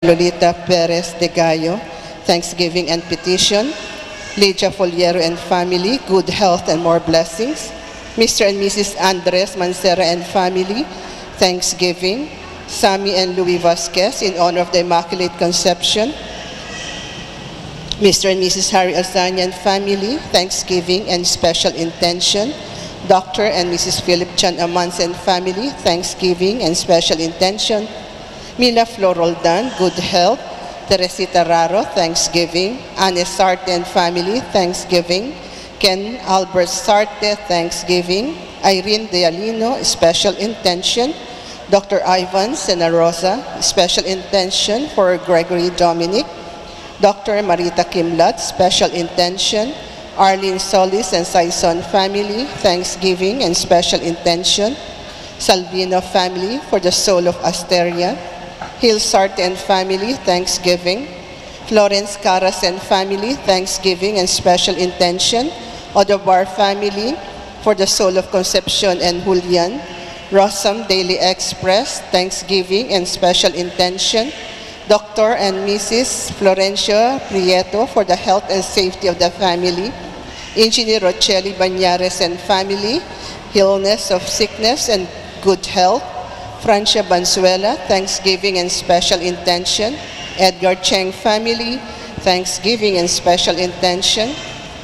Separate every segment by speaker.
Speaker 1: Lolita Perez de Gallo, thanksgiving and petition. Lydia Foliero and family, good health and more blessings. Mr. and Mrs. Andres Mancera and family, thanksgiving. Sammy and Louis Vasquez in honor of the Immaculate Conception. Mr. and Mrs. Harry Azania and family, thanksgiving and special intention. Dr. and Mrs. Philip Chan Amans and family, thanksgiving and special intention. Mila Flor Roldan, good health. Teresita Raro, thanksgiving. Anne Sarte and family, thanksgiving. Ken Albert Sarte, thanksgiving. Irene Dealino, special intention. Dr. Ivan Sena Rosa, special intention for Gregory Dominic. Dr. Marita Kimlat, special intention. Arlene Solis and Saison family, thanksgiving and special intention. Salvino family for the soul of Asteria. Hill Sarte and family, thanksgiving. Florence Caras and family, thanksgiving and special intention. Odobar family for the soul of Concepcion and Julian. Rossum Daily Express, thanksgiving and special intention. Dr. and Mrs. Florencio Prieto for the health and safety of the family. Engineer Rocelli Banyares and family, illness of sickness and good health. Francia Banzuela, thanksgiving and special intention. Edgar Cheng family, thanksgiving and special intention.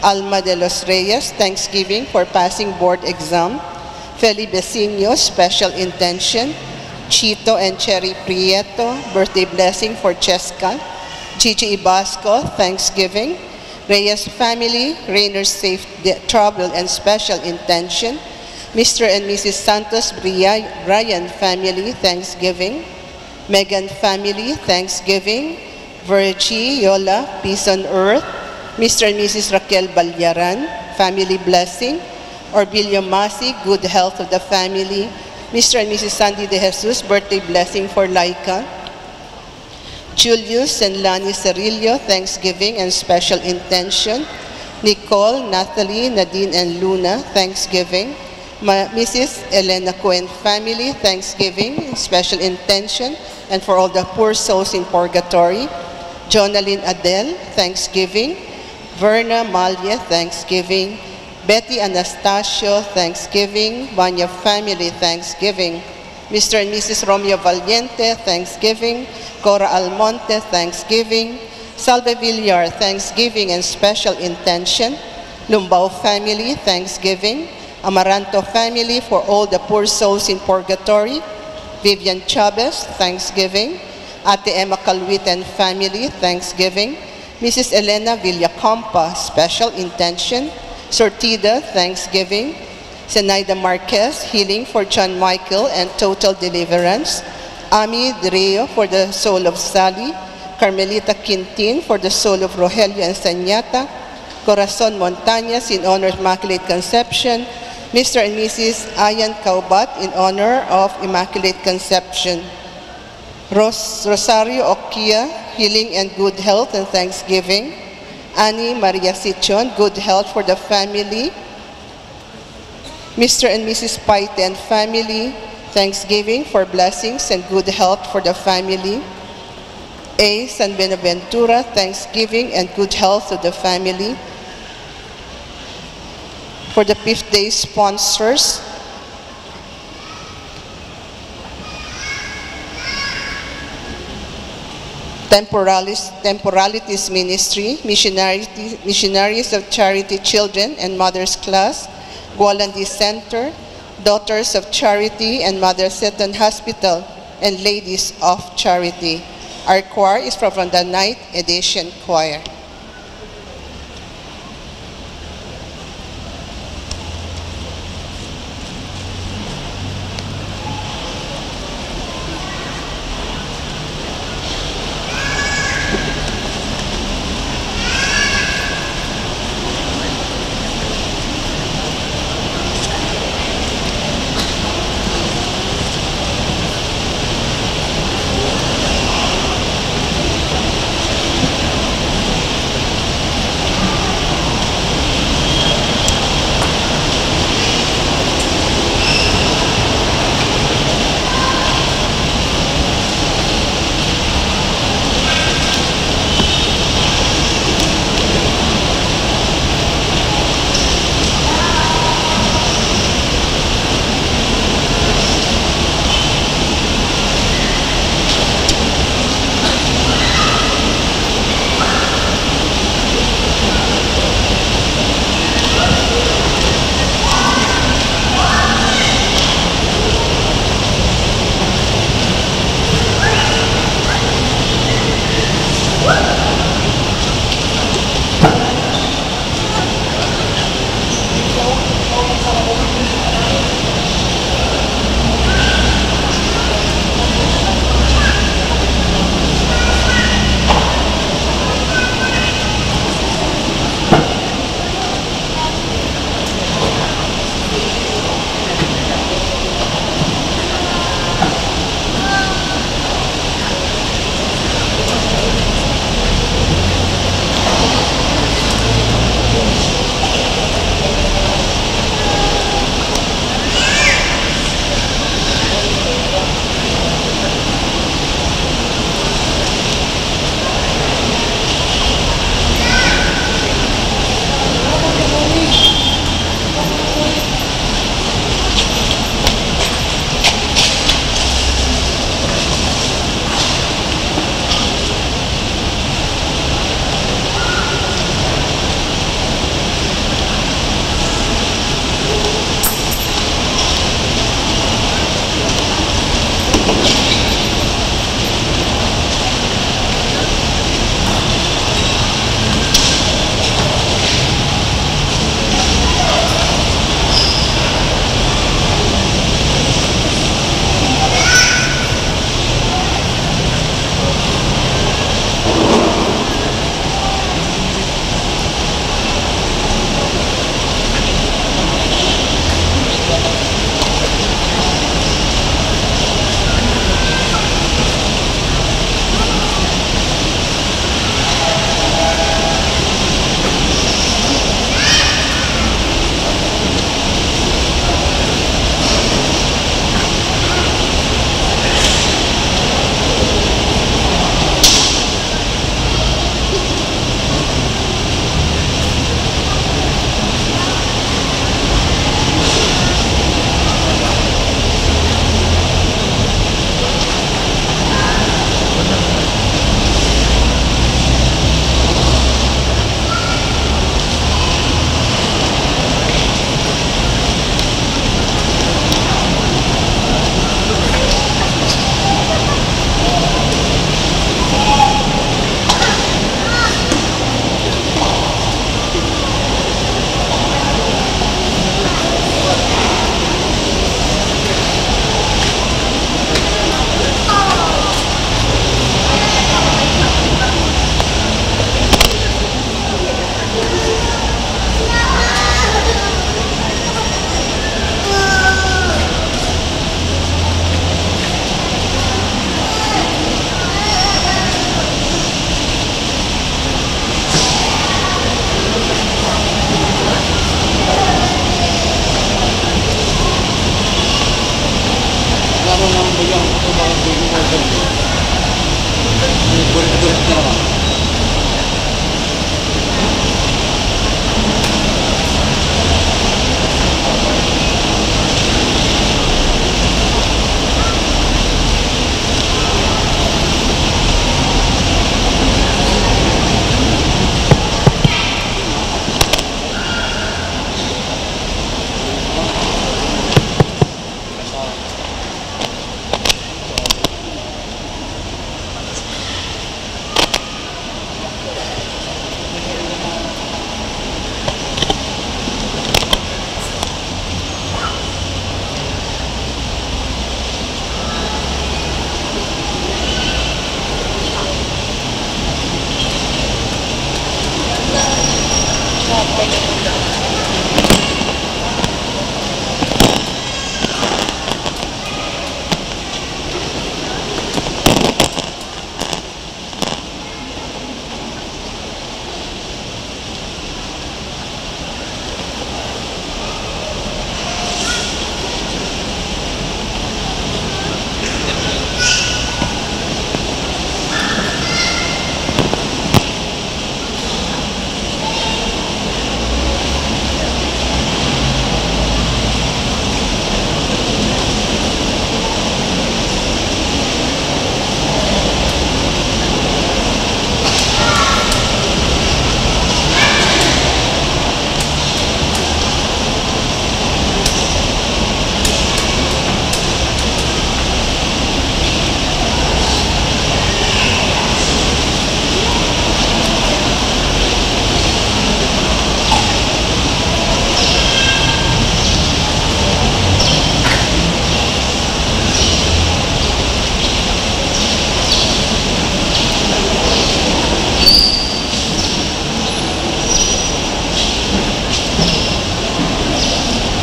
Speaker 1: Alma de los Reyes, thanksgiving for passing board exam. Feli Besinio, special intention. Chito and Cherry Prieto, birthday blessing for Cheska. Gigi Ibasco, thanksgiving. Reyes family, Rainer's safe travel and special intention. Mr. and Mrs. Santos Brian family, thanksgiving. Megan family, thanksgiving. Virgie Yola, peace on earth. Mr. and Mrs. Raquel Balyaran, family blessing. Orbilio Masi, good health of the family. Mr. and Mrs. Sandy De Jesus, birthday blessing for Laika. Julius and Lani Cerillo, thanksgiving and special intention. Nicole, Natalie, Nadine, and Luna, thanksgiving. Mrs. Elena Cohen family, thanksgiving, special intention, and for all the poor souls in purgatory. Jonalyn Adele, thanksgiving. Verna Malye, thanksgiving. Betty Anastasio, thanksgiving. Vanya family, thanksgiving. Mr. and Mrs. Romeo Valiente, thanksgiving. Cora Almonte, thanksgiving. Salve Villar, thanksgiving and special intention. Lumbao family, thanksgiving. Amaranto family for all the poor souls in purgatory. Vivian Chavez, thanksgiving. Ate Emma Calwit and family, thanksgiving. Mrs. Elena Villacampa, special intention. Sortida, thanksgiving. Zenaida Marquez, healing for John Michael and total deliverance. Ami Direo for the soul of Sally. Carmelita Quintin for the soul of Rogelio and Sanyata. Corazon Montañas in honor of Immaculate Conception. Mr. and Mrs. Ayan Kaubat in honor of Immaculate Conception. Rosario Okia, healing and good health and thanksgiving. Annie Maria Sichon, good health for the family. Mr. and Mrs. Paite and family, thanksgiving for blessings and good health for the family. A. San Benaventura, thanksgiving and good health to the family. For the 5th day sponsors, Temporalities Ministry, Missionaries of Charity Children and Mothers Class, Gualandi Center, Daughters of Charity and Mother Seton Hospital, and Ladies of Charity. Our choir is from the Night Edition Choir.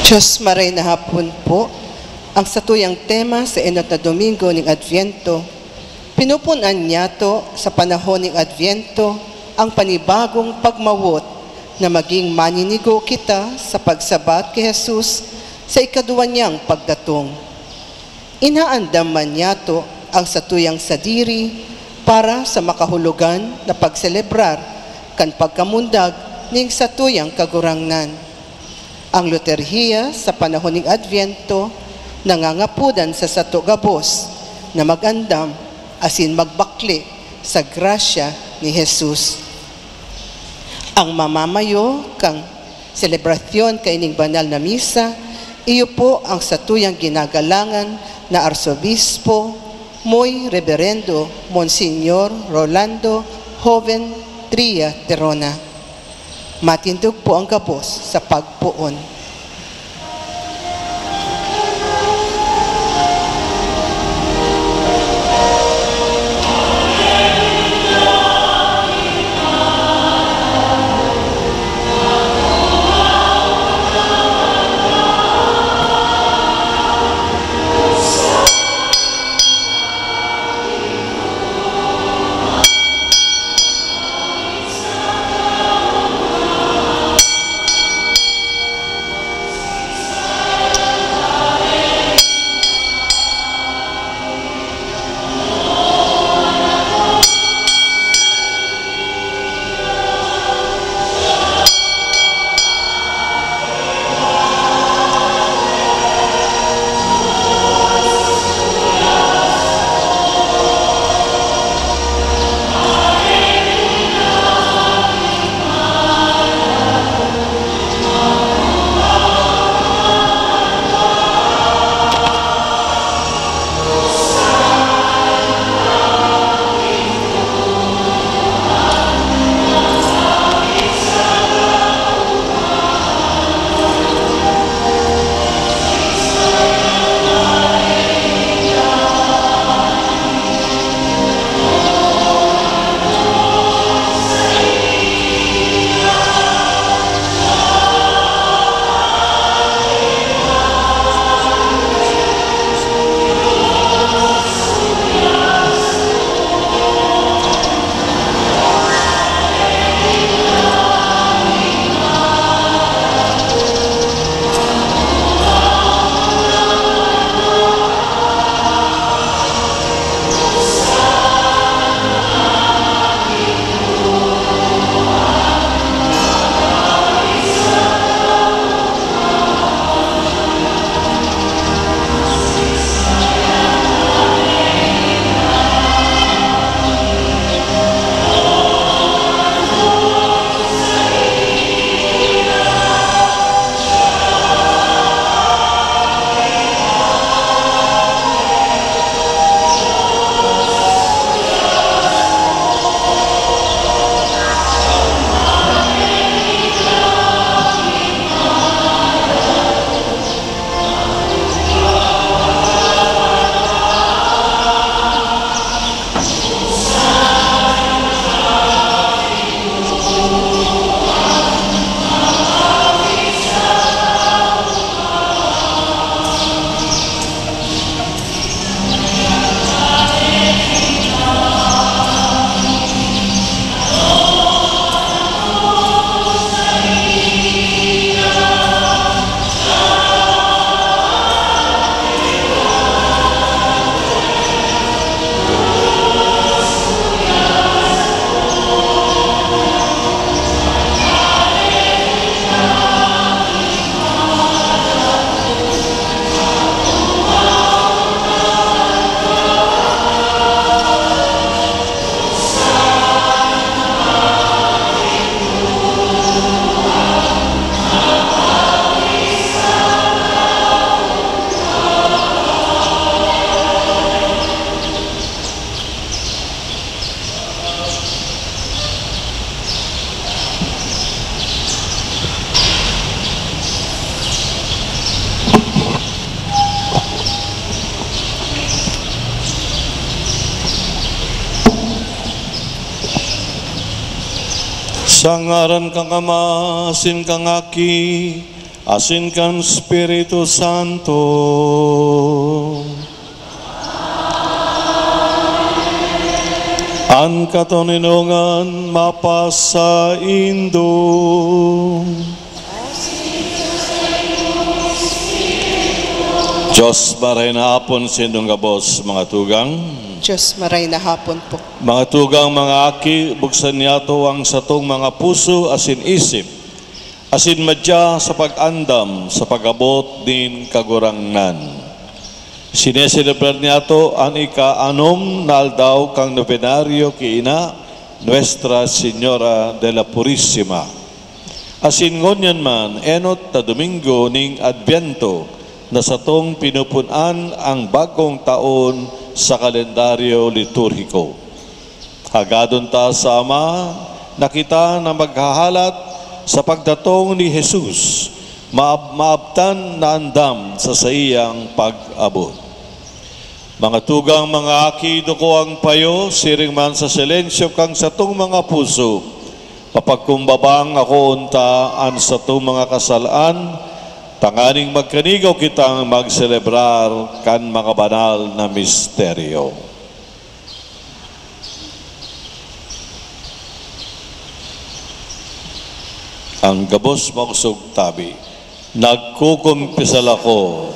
Speaker 1: Diyos maray na hapon po, ang satuyang tema sa enot na Domingo ng Adviento, pinupunan niya to sa panahon ng Adviento ang panibagong pagmawot na maging maninigo kita sa pagsabat kay Jesus sa ikaduwa niyang pagdatong. Inaandam man niya to ang satuyang sadiri para sa makahulugan na pagselebrar kan pagkamundag ning satuyang kagurangnan. Ang liturhiya sa panahon ng Adviento nangangapudan sa sato gabos na magandam asin magbakli sa grasya ni Jesus. Ang mamamayo kang selebrasyon kaining banal na misa, iyo po ang satuyang ginagalangan na Arsobispo Moy Reverendo Monsignor Rolando Joven Tria Terona. Matindog po ang gabos sa pagpuon.
Speaker 2: Sa ngaran kang Ama, sin kang Aki, asin kan Espiritu Santo. Ang katoninongan mapasa Indo. Diyos maray na hapon sindong gabos mga tugang.
Speaker 1: Diyos maray na hapon po.
Speaker 2: Mga tugang mga aki, buksan niya to ang satong mga puso asin isip. Asin madya sa pag-andam, sa pag-abot din kagurangnan. Sineselebrar niya to ang ika-anom na aldaw kang novenaryo kiina Nuestra Señora de la Purísima. Asin ngonyan man, enot na Domingo ning Adviento, na satong pinupunan ang bagong taon sa kalendaryo liturhiko. Hagadon ta sa Ama, nakita na maghahalat sa pagdatong ni Jesus, maabtan na andam sa saiyang pag-abot. Mga tugang mga aki, duko ang payo, siring man sa silensyo kang satong mga puso, papagkumbabang ako untaan sa itong mga kasalaan, tanganing magkanigaw kitang magselebrar kan mga banal na misteryo. Ang gabos mausog tabi, nagkukumpisal ako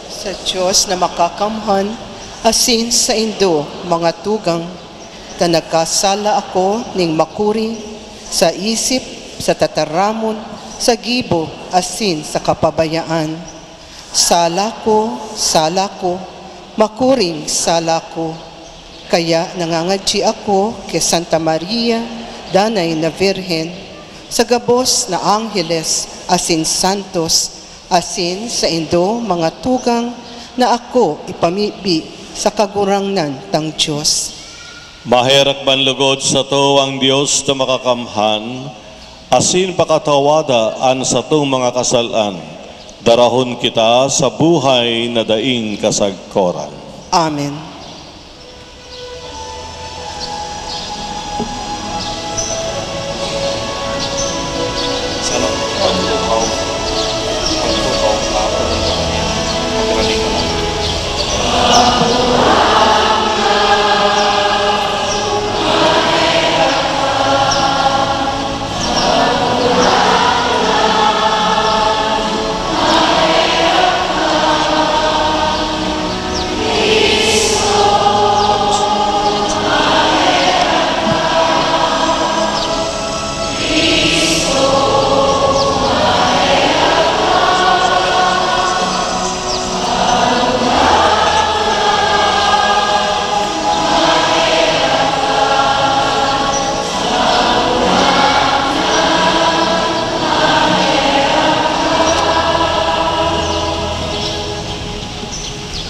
Speaker 1: Sa Diyos na makakamhan, asin sa Indo, mga tugang, na nagkasala ako ning makuri, sa isip, sa tataramon, sa gibo, asin sa kapabayaan. Sala ko, makuring sala ko. Kaya nangangadji ako kay Santa Maria, Danay na Virhen, sa gabos na Angeles, asin Santos, asin sa Indo, mga tugang, na ako ipamibi sa kagurangnan tang Diyos.
Speaker 2: maherak banlugod sa to ang Diyos na makakamhan, asin pakatawadaan sa itong mga kasalan, darahon kita sa buhay na daing kasagkoran.
Speaker 1: Amen.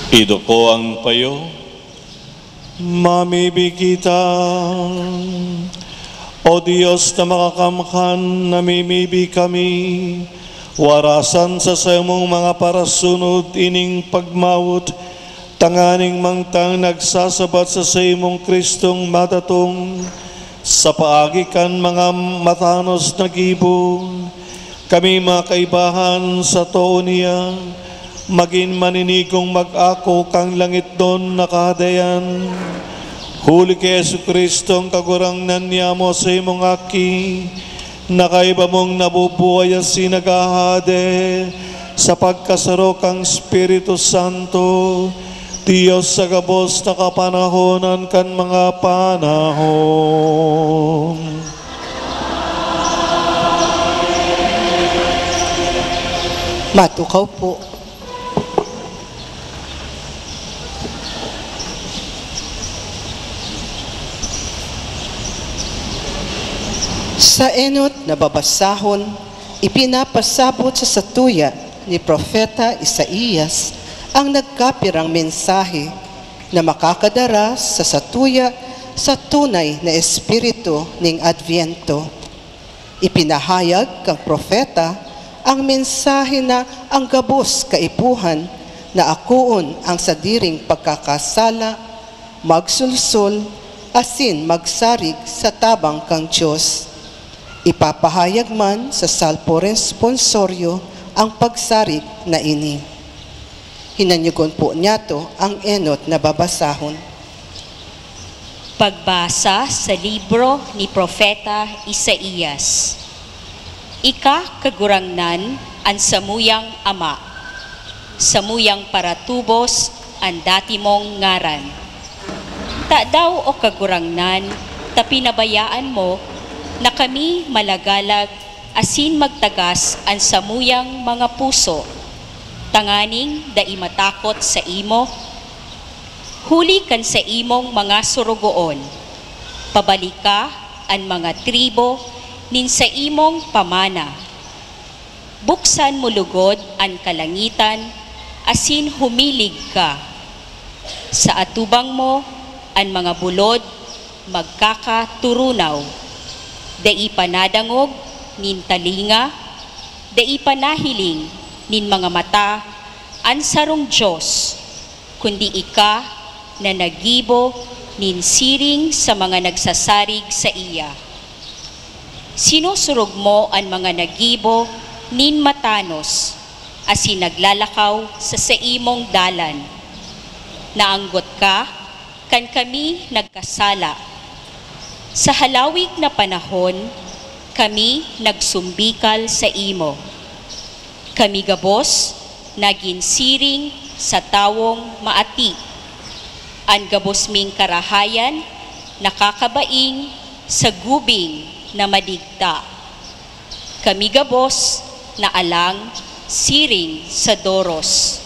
Speaker 2: Ido ko ang payo, mamibigitan. O Diyos na makakamkan, namimibi kami, warasan sa samong mga parasunod ining pagmawot, tanganing mangtang nagsasabat sa samong Kristong madatong, sa paagi kan mga matanos na gibon, kami makaibahan sa too niya, maging maninigong mag-ako kang langit doon nakadayan. Huli kay Yesu Kristo ang kagurangnan niya mo sa imong aki, nakaiba mong nabubuhay at sinagahade sa pagkasaro kang Espiritu Santo, Diyos sa gabos na kapanahonan kan mga panahon.
Speaker 1: Matukaw po. Sa enot na babasahon, ipinapasabot sa satuya ni Propeta Isaías ang nagkapirang mensahe na makakadara sa satuya sa tunay na espiritu ning Adviento. Ipinahayag kang propeta ang mensahe na ang gabos kaipuhan na akuon ang sadiring pagkakasala, magsulsol, asin magsarig sa tabang kang Diyos. Ipapahayag man sa salpo responsoryo ang pagsarik na ini. Hinanyugon po niya to ang enot na babasahon.
Speaker 3: Pagbasa sa libro ni Propeta Isaías. Ika kagurangnan ang samuyang ama, samuyang paratubos ang dati mong ngaran. Ta daw o kagurangnan, ta pinabayaan mo na kami malagalag asin magtagas ang samuyang mga puso, tanganing dai matakot sa imo. Huli kan sa imong mga surugoon, pabalika ang mga tribo nin sa imong pamana. Buksan mo lugod ang kalangitan, asin humilig ka. Sa atubang mo, ang mga bulod magkakaturunaw. Dai panadangog nin talinga, dai panahiling nin mga mata, ang sarong Diyos, kundi ika na nagibo nin siring sa mga nagsasarig sa iya. Sinusurog mo ang mga nagibo nin matanos, asin naglalakaw sa imong dalan. Naanggot ka, kan kami nagkasala. Sa halawig na panahon, kami nagsumbikal sa imo. Kami gabos, naging siring sa tawong maati. Ang gabos ming karahayan, nakakabaing sa gubing na madigta. Kami gabos na alang siring sa doros.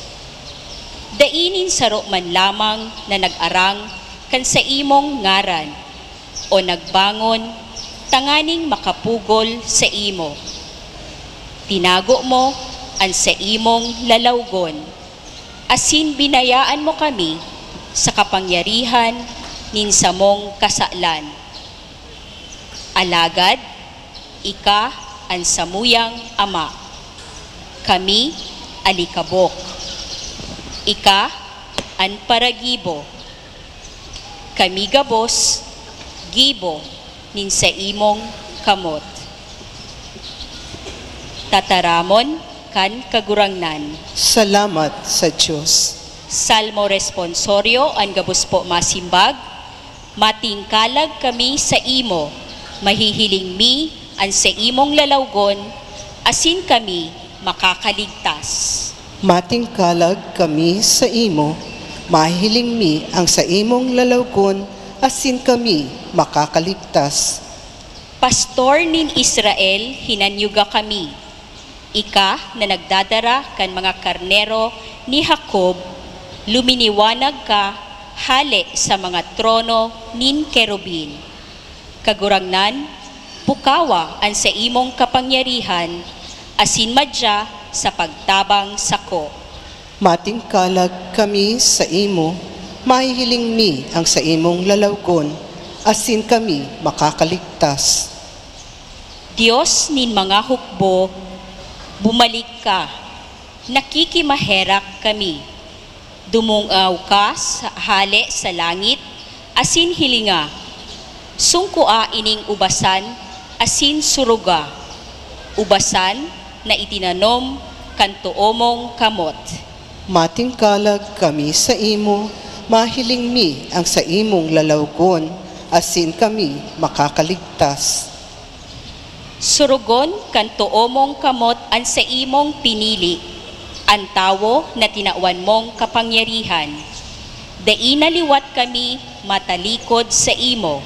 Speaker 3: Dainin saro man lamang na nag-arang kan sa imong ngaran o nagbangon tanganing makapugol sa imo. Tinago mo ang sa imong lalawgon, asin binayaan mo kami sa kapangyarihan nin samong kasalan. Alagad, ika ang samuyang ama. Kami alikabok. Ika ang paragibo. Kami gabos, gibo nin sa imong kamot. Tataramon kan kagurangnan.
Speaker 1: Salamat sa Diyos.
Speaker 3: Salmo responsorio ang gabos po masimbag. Matingkalag kami sa imo, mahihiling mi ang sa imong lalawgon, asin kami makakaligtas.
Speaker 1: Matingkalag kami sa imo, mahihiling mi ang sa imong lalawgon, asin kami makakaligtas.
Speaker 3: Pastor nin Israel, hinanyuga kami. Ika na nagdadara kan mga karnero ni Jacob, luminiwanag ka, hale sa mga trono nin kerubin. Kagurangnan, pukawa ang sa imong kapangyarihan, asin madya sa pagtabang sako.
Speaker 1: Matingkalag kami sa imo, mahihiling mi ang sa imong lalawgon, asin kami makakaligtas.
Speaker 3: Diyos nin mga hukbo, bumalik ka, nakikimaherak kami. Dumungaw ka sa hale sa langit, asin hilinga. Sungkua ining ubasan, asin suruga. Ubasan na itinanom kantuomong kamot.
Speaker 1: Matingkalag kami sa imo, mahiling mi ang sa imong lalawgon, asin kami makakaligtas.
Speaker 3: Surugon kantuomong kamot ang sa imong pinili, ang tawo na tinawan mong kapangyarihan. Dainaliwat kami matalikod sa imo.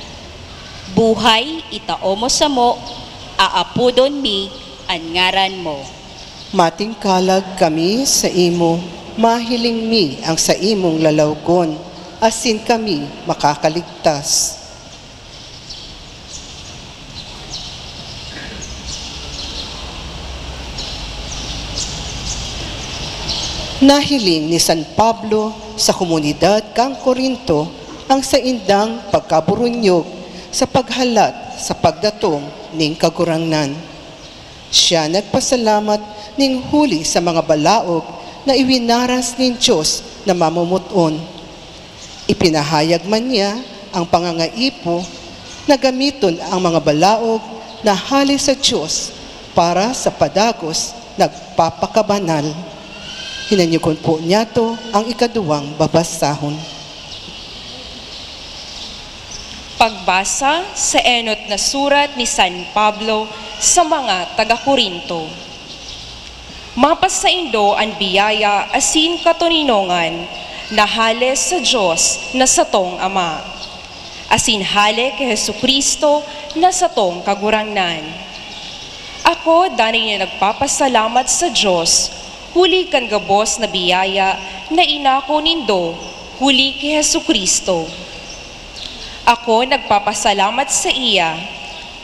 Speaker 3: Buhay itao mo sa mo, aapudon mi ang ngaran mo.
Speaker 1: Matingkalag kami sa imo, mahiling mi ang sa imong lalawgon, asin kami makakaligtas. Nahiling ni San Pablo sa komunidad kang Corinto ang saindang pagkaburunyog sa paghalat sa pagdatong ning kagurangnan. Siya nagpasalamat ning huli sa mga balaog na iwinaras ning Diyos na mamumuton. Ipinahayag man niya ang pangangaipo na gamiton ang mga balaog na hali sa Diyos para sa padagos nagpapakabanal. Hinanyugon po niya to ang ikaduwang babasahon.
Speaker 4: Pagbasa sa enot na surat ni San Pablo sa mga taga-Korinto. Mapasaindo ang biyaya asin katuninongan na hale sa Diyos na satong Ama. Asin hale kay Jesucristo na satong kagurangnan. Ako danay na nagpapasalamat sa Diyos, huli kan gabos na biyaya na inako nindo, huli kay Jesucristo. Ako nagpapasalamat sa iya,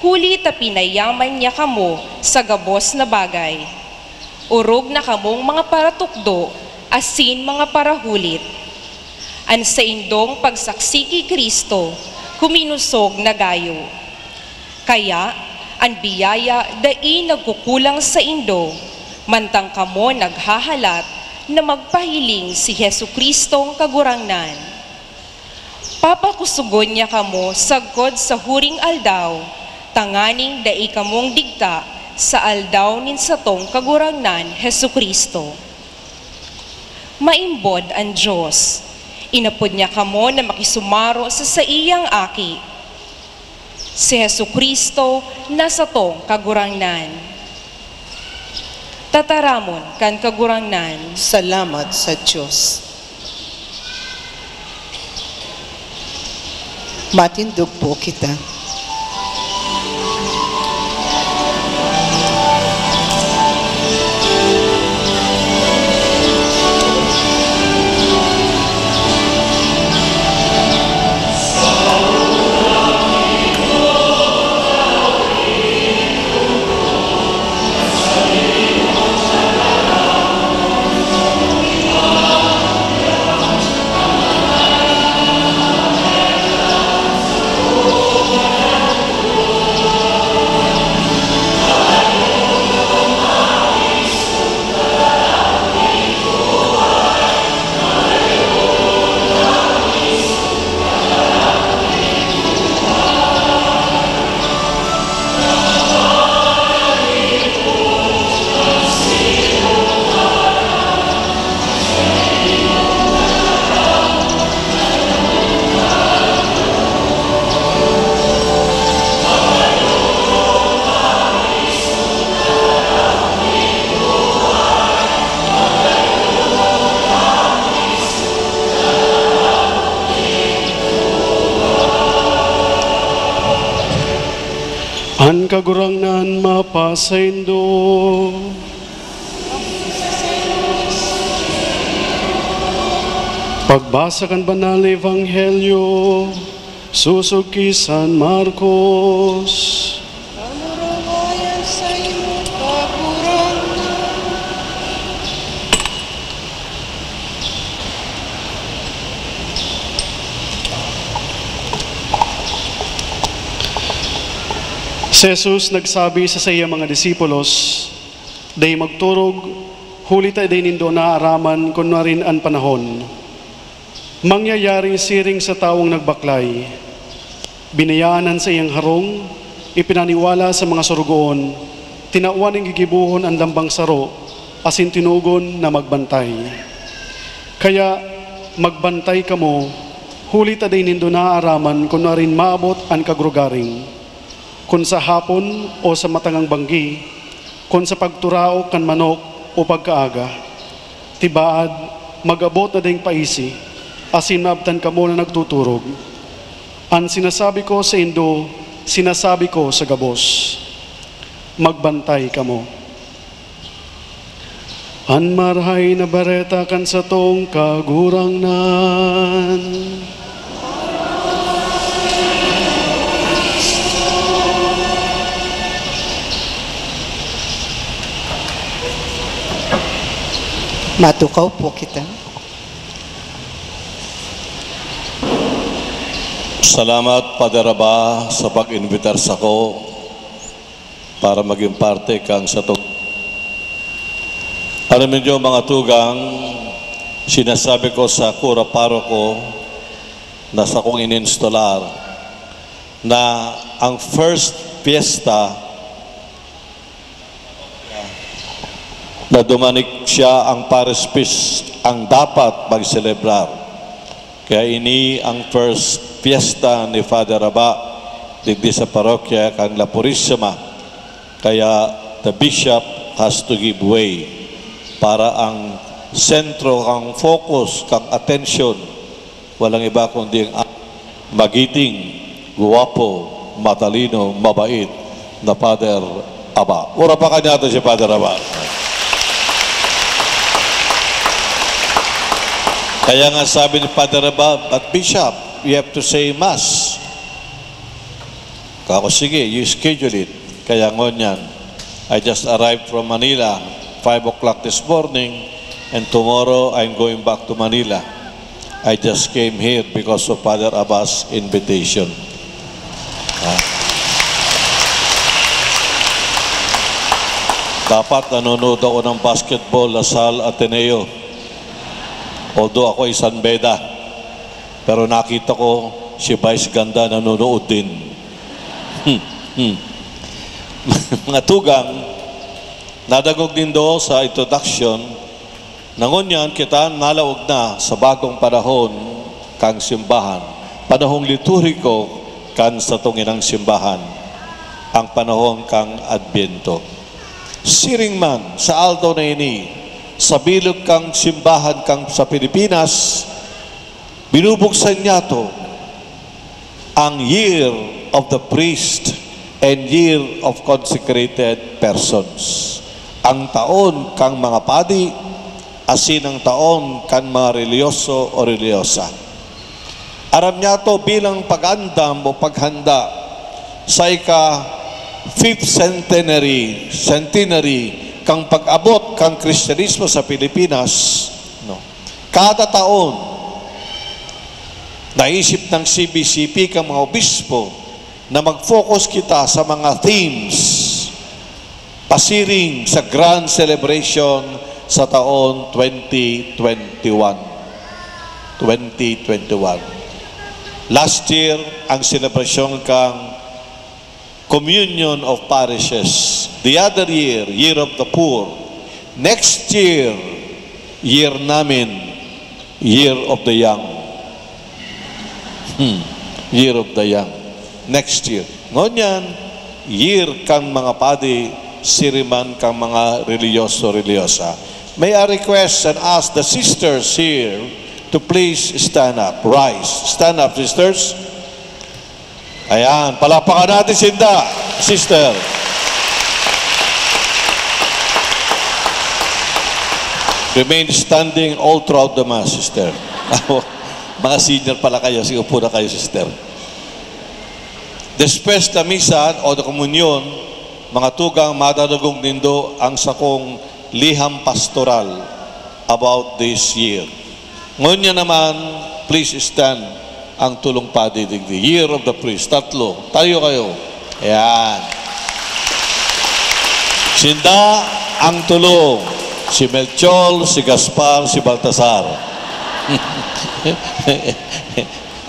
Speaker 4: huli ta pinayaman niya kamo sa gabos na bagay. Urog na kamong mga paratukdo, asin mga parahulit. An sa indong pagsaksiki Kristo, kuminusog na gayo. Kaya, ang biyaya dai nagkukulang sa indo, mantang kamo naghahalat na magpahiling si Jesukristong kagurangnan. Papakusugon niya kamo sagkod sa huring aldaw, tanganing dai kamong digta sa aldaw nin satong kagurangnan Jesucristo. Maimbod ang Diyos, inapod niya kamo na makisumaro sa saiyang aki, si Jesucristo na satong kagurangnan. Tataramon kan kagurangnan.
Speaker 1: Salamat sa Diyos. Matindog po kita.
Speaker 5: An kagurangnan mapasaindo. Pagbasa kan banal ebanghelyo susog ki San Marcos.
Speaker 1: Amurawayan sa iyong kagurangnan.
Speaker 5: Si Jesus nagsabi sa iya mga disipulos, day magturog, huli tayo day nindo na araman kung rin ang panahon. Mangyayari siring sa taong nagbaklay, binayaanan sa iyang harong, ipinaniwala sa mga surugoon, tinauan ng gigibuhon ang lambang saro, asin tinugon na magbantay. Kaya magbantay kamo, huli tayo day nindo na araman kung rin maabot ang kagrugaring. Kung sa hapon o sa matangang banggi, kung sa pagturao kan manok o pagkaaga, tibaad, mag-abot na ding paisi, asin maabtan ka mo na nagtuturog. Ang sinasabi ko sa indo, sinasabi ko sa gabos, magbantay ka mo. An marhay na bareta kan sa tong kagurangnan.
Speaker 1: Matukaw po kita.
Speaker 2: Salamat, Padre Raba, sa pag-invitar sa ko para maging parte kang sa to. Alam niyo mga tugang, sinasabi ko sa kura paroko na sa kong ininstolar na ang first fiesta na dumanik siya ang Paris Peace ang dapat mag-celebrar. Kaya ini ang first fiesta ni Father Aba digdi sa parokya kang La Purisima. Kaya the bishop has to give way para ang sentro, kang focus, kang attention, walang iba kundi ang magiting, guwapo, matalino, mabait na Father Aba. Ura pa kanya ito si Father Aba. Kaya nga sabi ni Father Aba, but Bishop, you have to say Mass. Kako, sige, you schedule it. Kaya ngonyan, I just arrived from Manila, 5 o'clock this morning, and tomorrow I'm going back to Manila. I just came here because of Father Aba's invitation. Dapat nanonood ako ng basketball, Lasal Ateneo. Although ako ay San Beda, pero nakita ko si Vice Ganda nanonood din. Mga tugang, nadagog din do sa introduction, nangunyan kita nalaog na sa bagong panahon kang simbahan, panahong liturhiko kan sa tunginang simbahan, ang panahon kang Adbyento. Siring man sa aldaw na ini, sa bilog kang simbahan kang sa Pilipinas, binubuksan niya to ang year of the priest and year of consecrated persons. Ang taon kang mga padi, asin ang taon kang mga reliyoso o reliyosa. Aram niya to bilang pag-andam o paghanda sa ika-5th centenary kang pag-abot kang Kristyanismo sa Pilipinas. No? Kada taon, naisip ng CBCP kang mga obispo na mag-focus kita sa mga themes pasiring sa grand celebration sa taon 2021. Last year, ang celebration kang Communion of Parishes. The other year, Year of the Poor. Next year, year namin, Year of the Young. Year of the Young. Next year. Ngunyan, year kang mga padi, siriman kang mga reliyoso-reliyosa. May I request and ask the sisters here to please stand up. Rise. Stand up, sisters. Ayan, palapakan natin Sinda, sister. Remain standing all throughout the Mass, sister. Mga senior pala kayo, sige po na kayo, sister. Después na misa o the komunyon, mga tugang madadagong nindo ang sakong liham pastoral about this year. Ngayon naman, please stand ang tulong padi digdi. Year of the Priest. Tatlo. Tayo kayo. Ayan. Sinda ang tulong. Si Melchol, si Gaspar, si Baltasar.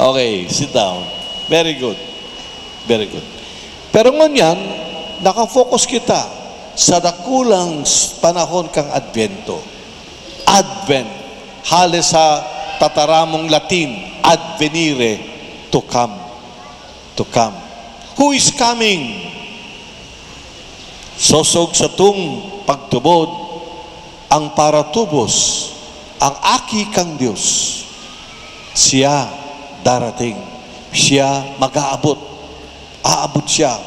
Speaker 2: Okay, sit down. Very good. Very good. Pero ngunyan, nakafocus kita sa dakulang panahon kang Adbyento. Advent. Halos sa tataramong Latin, advenire, to come. To come. Who is coming? Sosog sa tung pagtubod, ang paratubos, ang aki kang Diyos. Siya darating. Siya mag-aabot. Aabot siya.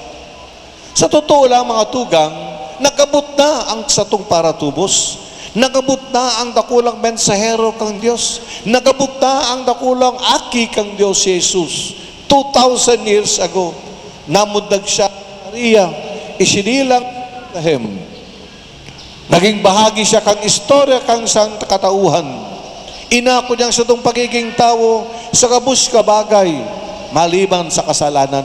Speaker 2: Sa totoo lang mga tugang, nagabot na ang satong paratubos. Nagabot na ang dakulang mensahero kang Diyos. Nagabot na ang dakulang aki kang Diyos si Jesus. 2,000 years ago, namundag siya Maria, isinilang Bethlehem. Naging bahagi siya kang istorya kang sang katauhan. Inako niyang sa itong pagiging tao sa kabus kabagay, maliban sa kasalanan.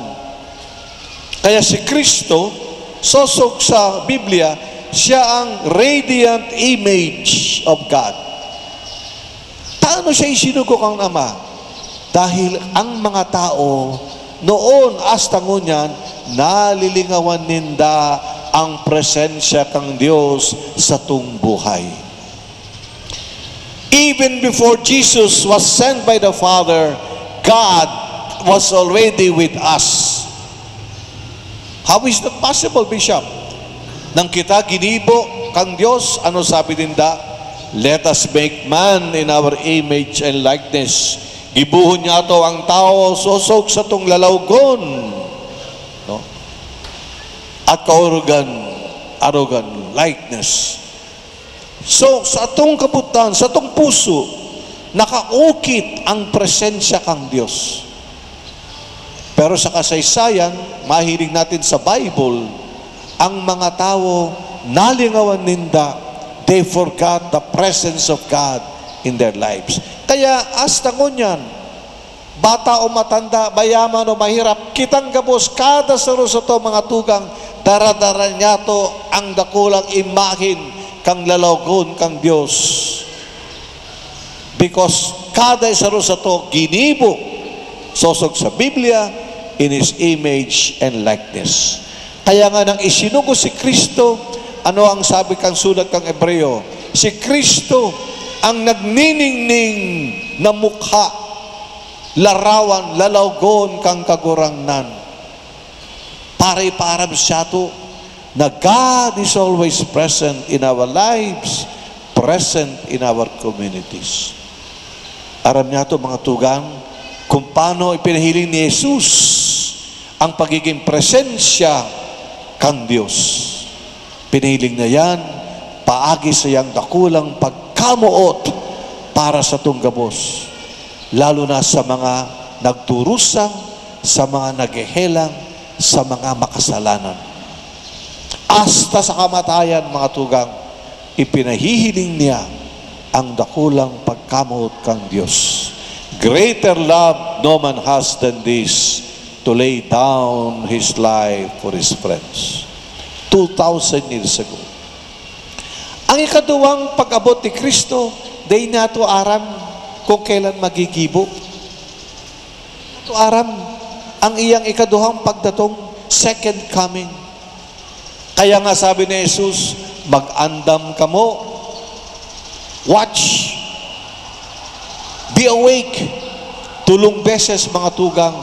Speaker 2: Kaya si Kristo, sosog sa Biblia, siya ang radiant image of God. Paano siya isinugo kang Ama? Dahil ang mga tao noon hasta ngunyan nalilingawan ninda ang presensya kang Dios sa tung buhay. Even before Jesus was sent by the Father, God was already with us. How is that possible, Bishop? Nang kita ginibo kang Diyos, ano sabi ninda? Let us make man in our image and likeness. Gibuhon niya to ang tao, sosok sa tong lalawgon. No? At arrogant likeness. So, sa atong kabutan, sa atong puso, nakaukit ang presensya kang Diyos. Pero sa kasaysayan, mahilig natin sa Bible, ang mga tao, nalingawan ninda, they forgot the presence of God in their lives. Kaya, hasta ngunyan, bata o matanda, mayaman o mahirap, kitang gabos, kada saro sa to mga tugang, daradara niya to ang dakulang imahin kang lalawgon kang Diyos. Because kada saro sa to, ginibo, sosog sa Biblia, in His image and likeness. Kaya nga nang isinugo si Kristo, ano ang sabi kang sulat kang Hebreo? Si Kristo ang nagniningning na mukha, larawan, lalawgon kang kagurangnan. Pare-param siya to, na God is always present in our lives, present in our communities. Aram niya to mga tugang, kung paano ipinahiling ni Jesus ang pagiging presensya kang Diyos. Pinihiling na yan, paagi sa iyang dakulang pagkamuot para sa tunggabos, lalo na sa mga nagturusang, sa mga naghehelang, sa mga makasalanan. Hasta sa kamatayan, mga tugang, ipinahihiling niya ang dakulang pagkamuot kang Diyos. Greater love no man has than this, to lay down His life for His friends. 2,000 years ago. Ang ikaduwang pag-abot ni Kristo, day nato aram kung kailan magigibo. Nato aram ang iyang ikaduhang pagdatong, second coming. Kaya nga sabi ni Jesus, mag-andam kamo, watch, be awake. Tulong beses mga tugang,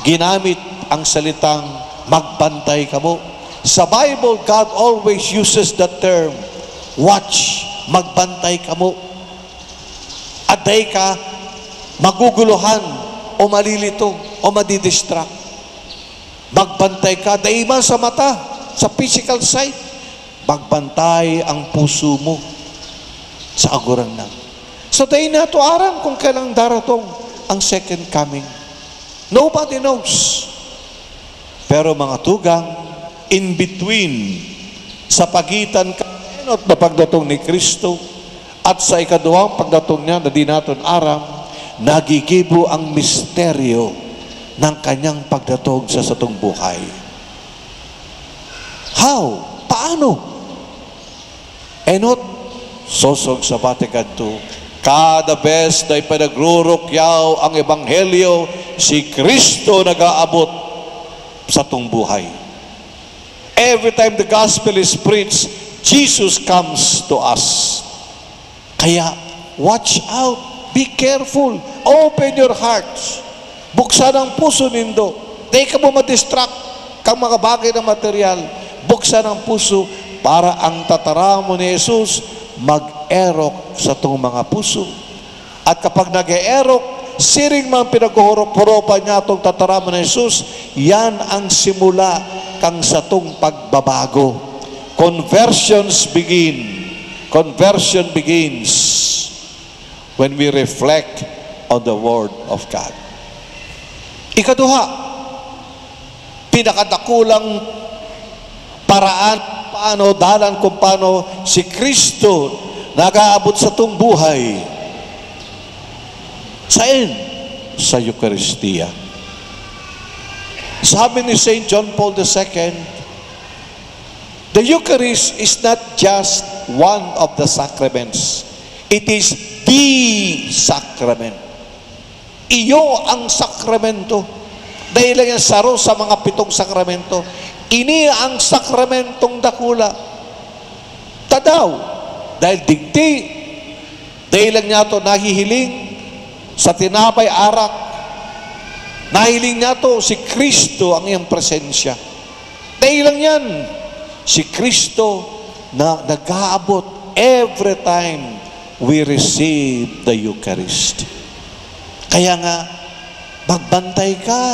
Speaker 2: ginamit ang salitang magbantay kamo. Sa Bible, God always uses the term, watch, magbantay kamo. At day ka, maguguluhan, o malilito, o madidistract. Magbantay ka, day man sa mata, sa physical side, magbantay ang puso mo sa agurangnan. So day na to aram kung kailang daratong ang second coming. Nobody knows. Pero mga tugang, in between, sa pagitan kanot na pagdatong ni Kristo at sa ikaduhang pagdatong niya na di natin aram, nagigibo ang misteryo ng kanyang pagdatong sa satong buhay. How? Paano? Enot, sosog sa Vatican II, kada bes na ipanagrurukyaw ang Ebanghelyo, si Kristo nag-aabot sa tong buhay. Every time the gospel is preached, Jesus comes to us. Kaya, watch out, be careful, open your hearts, buksan ang puso nindo. Di ka mo madistract kang mga bagay na material. Buksan ang puso para ang tataramo ni Jesus mag-erok sa itong mga puso. At kapag nag-erok, siring man pinag-uhurop-huropan niya itong tataramo ni Jesus, yan ang simula kang sa itong pagbabago. Conversions begins when we reflect on the Word of God. Ikaduha, pinakadakulang paraan, paano, dalan kung paano si Kristo nag-aabot sa itong buhay. Saan? Sa Eucharistia. Sabi ni St. John Paul II, the Eucharist is not just one of the sacraments. It is the sacrament. Iyo ang sakramento. Dahil lang yan saro sa mga 7 sakramento. Ini ang sakramentong dakula. Tadaw, dahil digdi, dahil lang niya ito nahihiling sa tinapay arak, nahiling niya ito si Kristo ang iyang presensya. Dahil lang yan, si Kristo na nag-aabot every time we receive the Eucharist. Kaya nga, magbantay ka.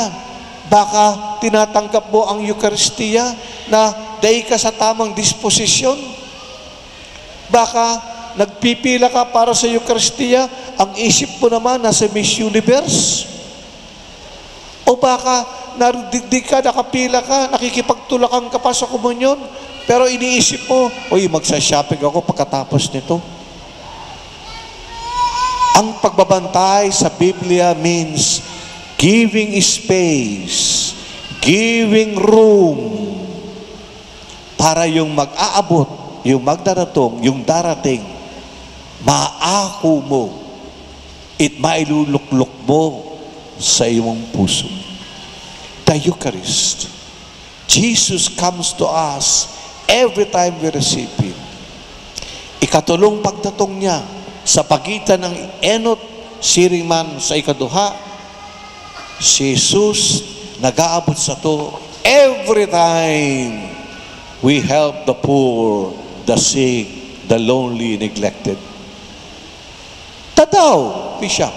Speaker 2: Baka tinatanggap mo ang Eucharistia na dahil ka sa tamang disposisyon. Baka nagpipila ka para sa Eucharistia, ang isip mo naman nasa Miss Universe. O baka di ka, nakapila ka, nakikipagtulakan ka pa sa komunyon, pero iniisip mo, uy, magsa-shopping ako pagkatapos nito. Ang pagbabantay sa Biblia means giving space, giving room para yung mag-aabot, yung magdaratong, yung darating, maako mo at mailuluklok mo sa iyong puso. The Eucharist. Jesus comes to us every time we receive Him. Ikatulong pagdatong niya sa pagitan ng enot siring man sa ikaduha, si Jesus nag-aabot sa to every time we help the poor, the sick, the lonely, neglected. Tataw, siya.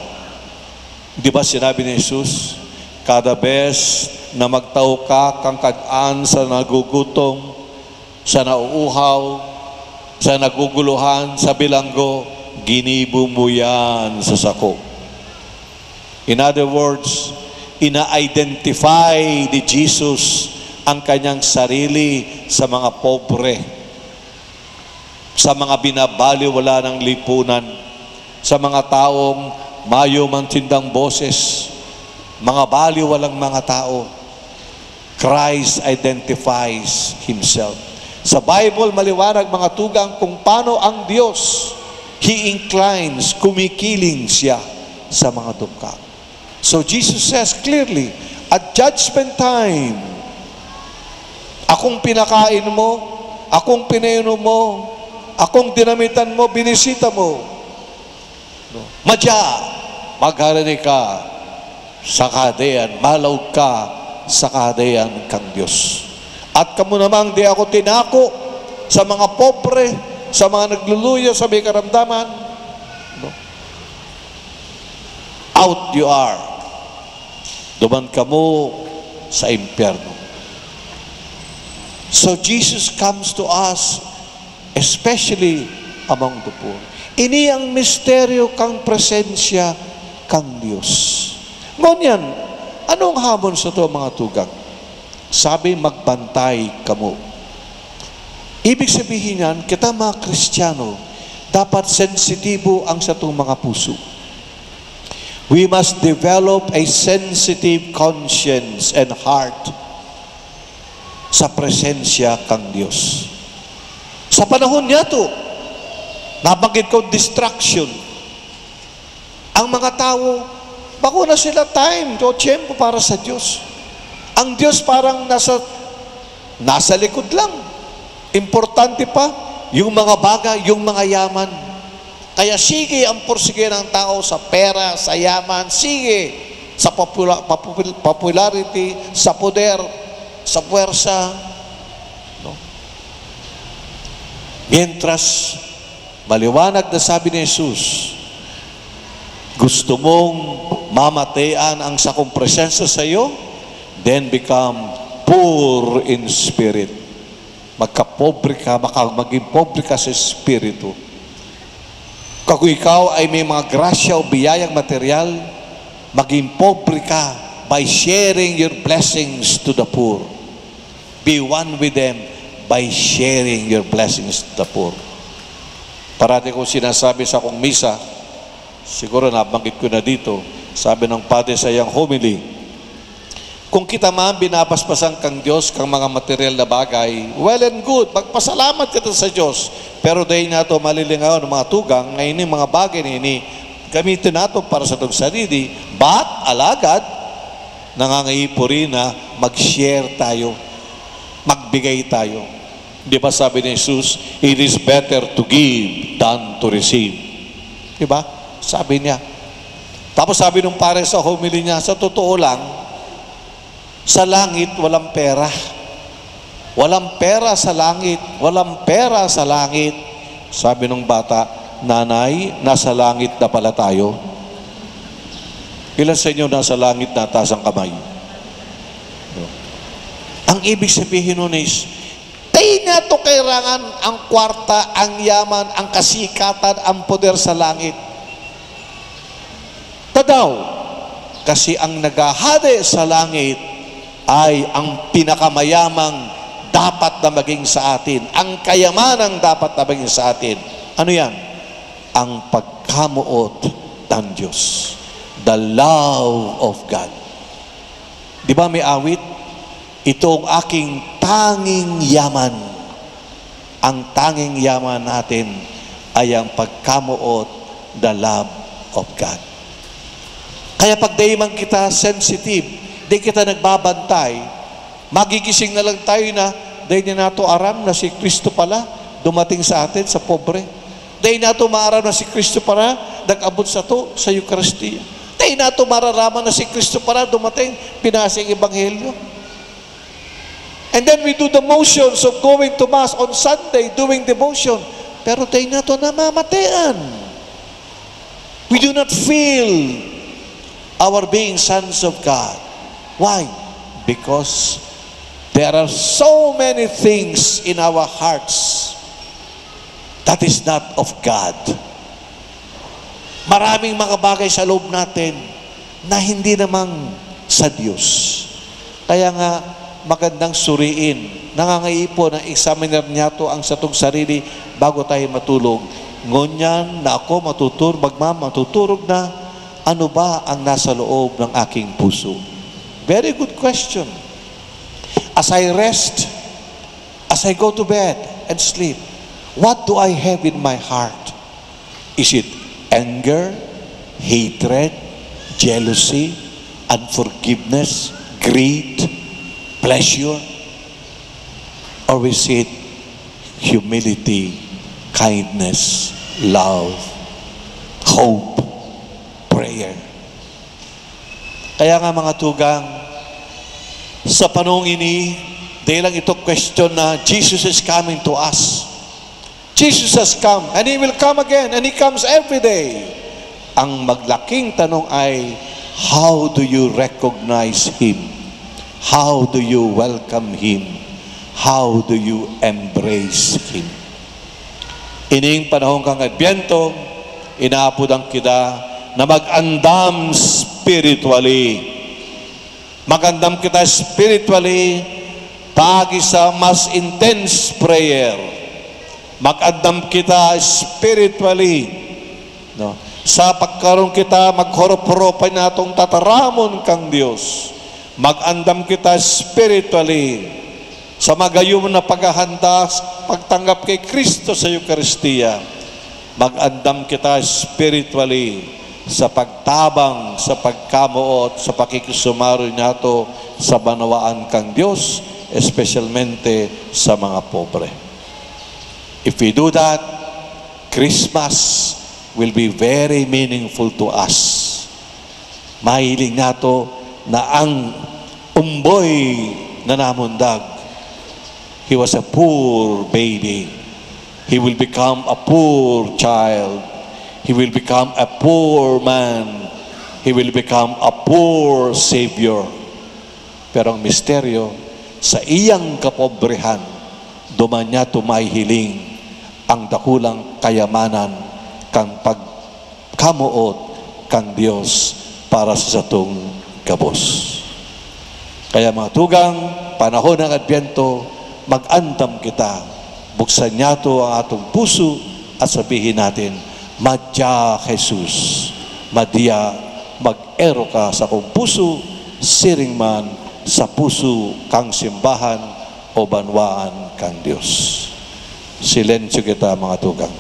Speaker 2: Di ba sinabi ni Jesus, kada bes na magtao ka kang kad-an sa nagugutom, sa nauuhaw, sa naguguluhan, sa bilanggo, ginibo mo yan sa sako. In other words, ina-identify ni Jesus ang kanyang sarili sa mga pobre, sa mga binabaliwala ng lipunan, sa mga taong mayo mantindang boses, mga baliwalang mga tao. Christ identifies Himself. Sa Bible, maliwanag mga tugang kung paano ang Diyos, He inclines, kumikiling siya sa mga dukha. So Jesus says clearly, at judgment time, akong pinakain mo, akong pinainom mo, akong dinamitan mo, binisita mo. Madya, magharinig ka sa kahadean, malaw ka sa kahadean kang Diyos. At kamo namang di ako tinako sa mga pobre, sa mga nagluluya, sa may karamdaman. Out you are. Duman ka mo sa impyerno. So Jesus comes to us, especially among the poor. Ini ang misteryo kang presensya kang Diyos. Ngunyan, anong hamon sa to mga tugang? Sabi, magbantay kamo. Ibig sabihin yan, kita mga Kristiyano, dapat sensitibo ang sa itong mga puso. We must develop a sensitive conscience and heart sa presensya kang Diyos. Sa panahon niya to, nabanggit ko distraction. Ang mga tao, bako na sila time o tiyempo para sa Diyos. Ang Diyos parang nasa likod lang. Importante pa, yung mga bagay, yung mga yaman. Kaya sige ang pursige ng tao sa pera, sa yaman, sige sa popularity, sa poder, sa puwersa. No? Mientras, maliwanag na sabi ni Jesus, gusto mong mamatayan ang sakong presensya sa iyo, then become poor in spirit. Magkapobre ka, maging pobre ka sa espiritu. Kung ikaw ay may mga grasya o biyayang material, maging pobre ka by sharing your blessings to the poor. Be one with them by sharing your blessings to the poor. Parati ko sinasabi sa akong misa, siguro nabanggit ko na dito, sabi ng Padre sa iyang homily, kung kita man binapaspasan kang Diyos, kang mga material na bagay, well and good, magpasalamat kita sa Diyos. Pero dahil nga ito malilingaw ng mga tugang, ngayon yung mga bagay na ini, gamitin nato para sa itong sarili, but alagad, nangangaipo rin na mag-share tayo. Magbigay tayo. Di ba sabi ni Jesus, it is better to give than to receive. Di ba? Sabi niya. Tapos sabi nung pare sa homily niya, sa totoo lang, sa langit walang pera. Walang pera sa langit. Walang pera sa langit. Sabi nung bata, nanay, nasa langit na pala tayo. Ilan sa inyo nasa langit na taas ang kamay? Ang ibig sabihin nun is, tayo na ito kailangan ang kwarta, ang yaman, ang kasikatan, ang poder sa langit. Tadaw, kasi ang naghahari sa langit ay ang pinakamayamang dapat na maging sa atin. Ang kayamanang dapat na maging sa atin. Ano yan? Ang pagkamuot ng Diyos. The love of God. Di ba may awit? Ito ang aking tanging yaman. Ang tanging yaman natin ay ang pagkamuot, the love of God. Kaya pag di man kita sensitive, di kita nagbabantay, magigising na lang tayo na di na nato aram na si Kristo pala dumating sa atin, sa pobre. Di nato maaram na si Kristo pala nag-abot sa to, sa Eucharistia. Di nato mararaman na si Kristo pala dumating, pinasing Ebanghelyo. And then we do the motions of going to Mass on Sunday, doing devotion. Pero tayo na ito namamatayan. We do not feel our being sons of God. Why? Because there are so many things in our hearts that is not of God. Maraming mga bagay sa loob natin na hindi namang sa Diyos. Kaya nga, magandang suriin. Nangangaipo na examiner niya to ang satong sarili bago tayo matulog. Ngunyan na ako matuturog na, ano ba ang nasa loob ng aking puso? Very good question. As I rest, as I go to bed and sleep, what do I have in my heart? Is it anger, hatred, jealousy, unforgiveness, greed, pleasure, or is it humility, kindness, love, hope, prayer? Kaya nga mga tugang, sa panahong ini, dahil lang ito question na Jesus is coming to us. Jesus has come, and He will come again, and He comes every day. Ang maglaking tanong ay, how do you recognize Him? How do you welcome Him? How do you embrace Him? Ining panahon kang Adbyento, inaapod ang kita na mag-andam spiritually. Mag-andam kita spiritually pagi sa mas intense prayer. Mag-andam kita spiritually. No? Sa pagkaroon kita, maghorop-horopan natong tataramon kang Diyos. Mag-andam kita spiritually sa magayom na paghahanda, pagtanggap kay Kristo sa Eucharistia. Mag-andam kita spiritually sa pagtabang, sa pagkamuot, sa pakikisumaro nato sa banawaan kang Diyos, especialmente sa mga pobre. If we do that, Christmas will be very meaningful to us. Mahiling nato na ang umboy na namundag, he was a poor baby. He will become a poor child. He will become a poor man. He will become a poor Savior. Pero ang misteryo, sa iyang kapobrehan, duman niya tumayhiling ang dakulang kayamanan kang pagkamuot kang Diyos para sa satong kabos. Kaya mga tugang, panahon ng Adbyento, mag-andam kita. Buksan niya to ang atong puso at sabihin natin, Madya Jesus, Madya, mag-ero ka sa kong puso, siring man sa puso kang simbahan o banwaan kang Diyos. Silensyo kita mga tugang.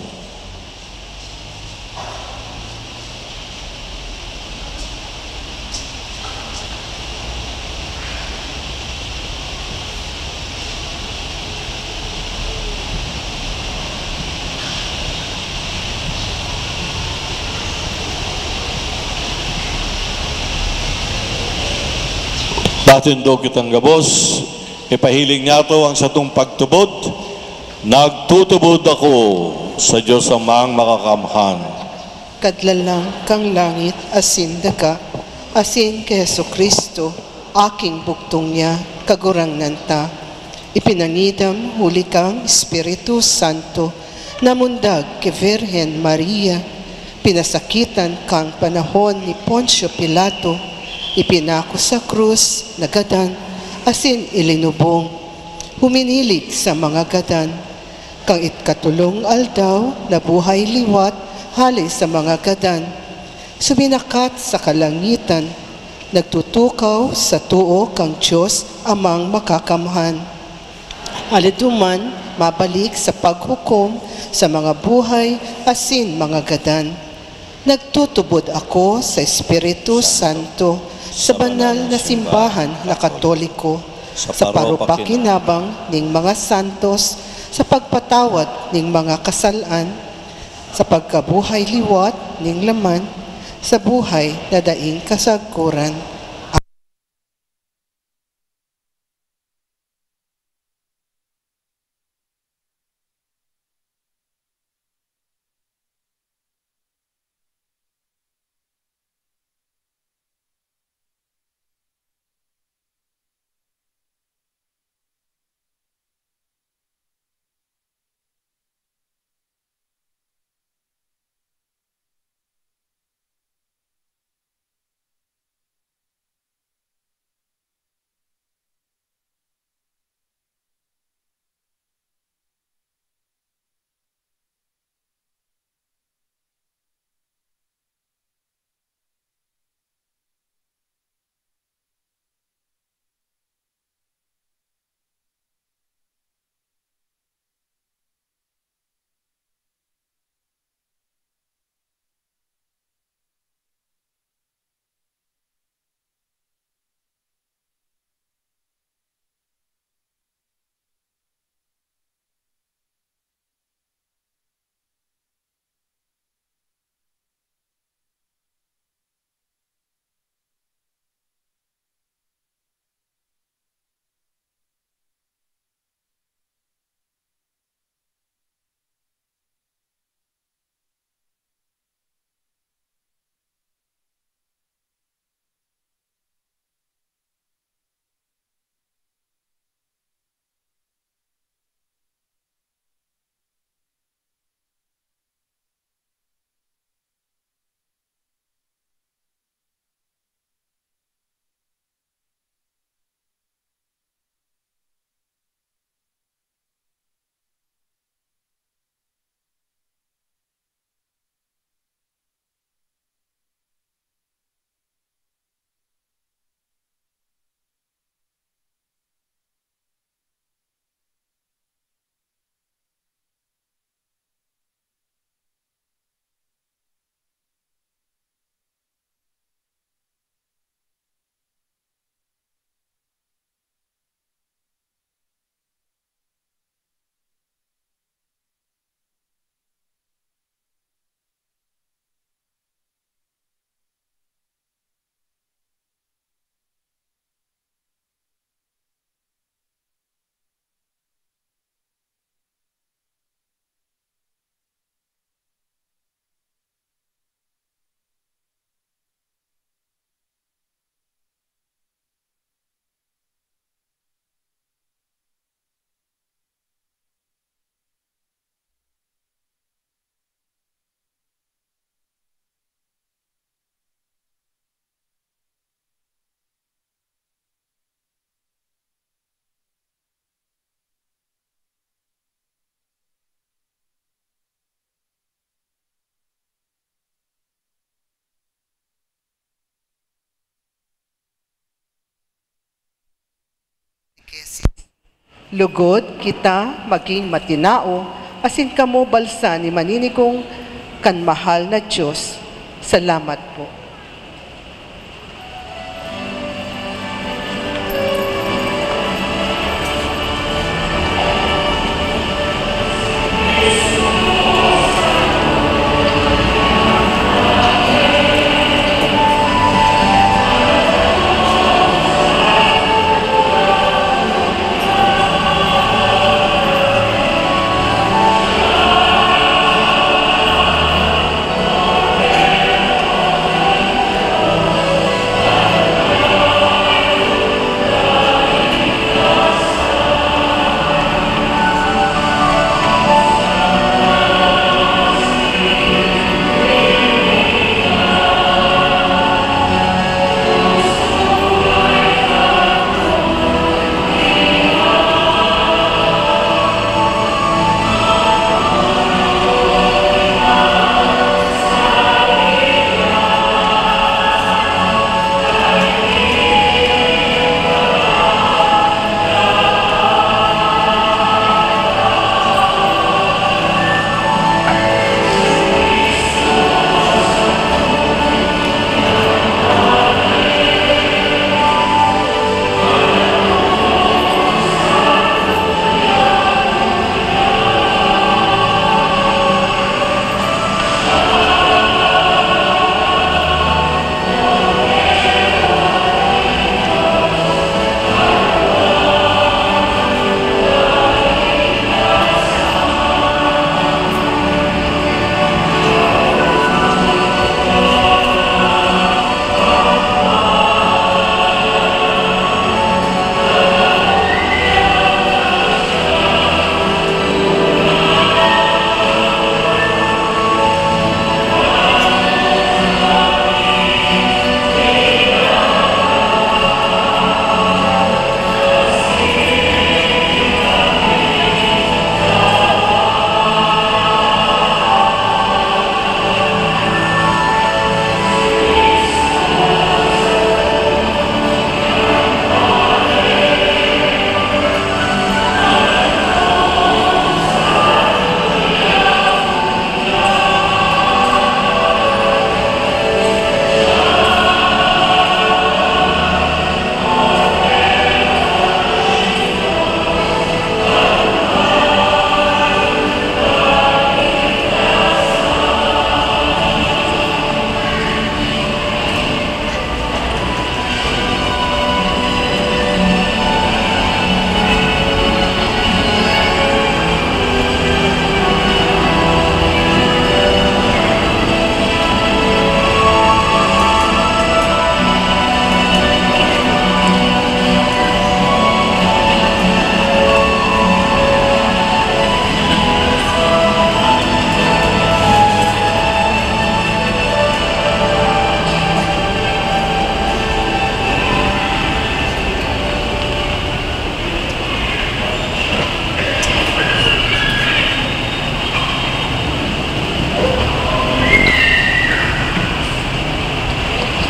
Speaker 2: Natindog kitang gabos, ipahiling niya to ang satong pagtubod. Nagtutubod ako sa Diyos Amang makakamhan.
Speaker 1: Kadlalang kang langit, asin daga, asin kay Heso Kristo, aking bugtong niya, kagurangnan ta. Ipinangidam, huli kang Espiritu Santo, namundag kay Virgen Maria, pinasakitan kang panahon ni Poncio Pilato, ipinako sa krus, nagadan, asin ilinubong, huminilik sa mga gadan, kang itkatulong aldaw na buhay liwat, hali sa mga gadan, subinakat sa kalangitan, nagtutukaw sa tuo kang Diyos amang makakamhan. Aliduman, mabalik sa paghukom sa mga buhay, asin mga gadan. Nagtutubod ako sa Espiritu Santo, sa banal na simbahan na Katoliko, sa parupakinabang ning mga santos, sa pagpatawad ning mga kasalan, sa pagkabuhay liwat ning laman, sa buhay na daing kasagkuran. Lugod kita maging matinao, asin kamo balsa ni maninigong kan mahal na Diyos. Salamat po.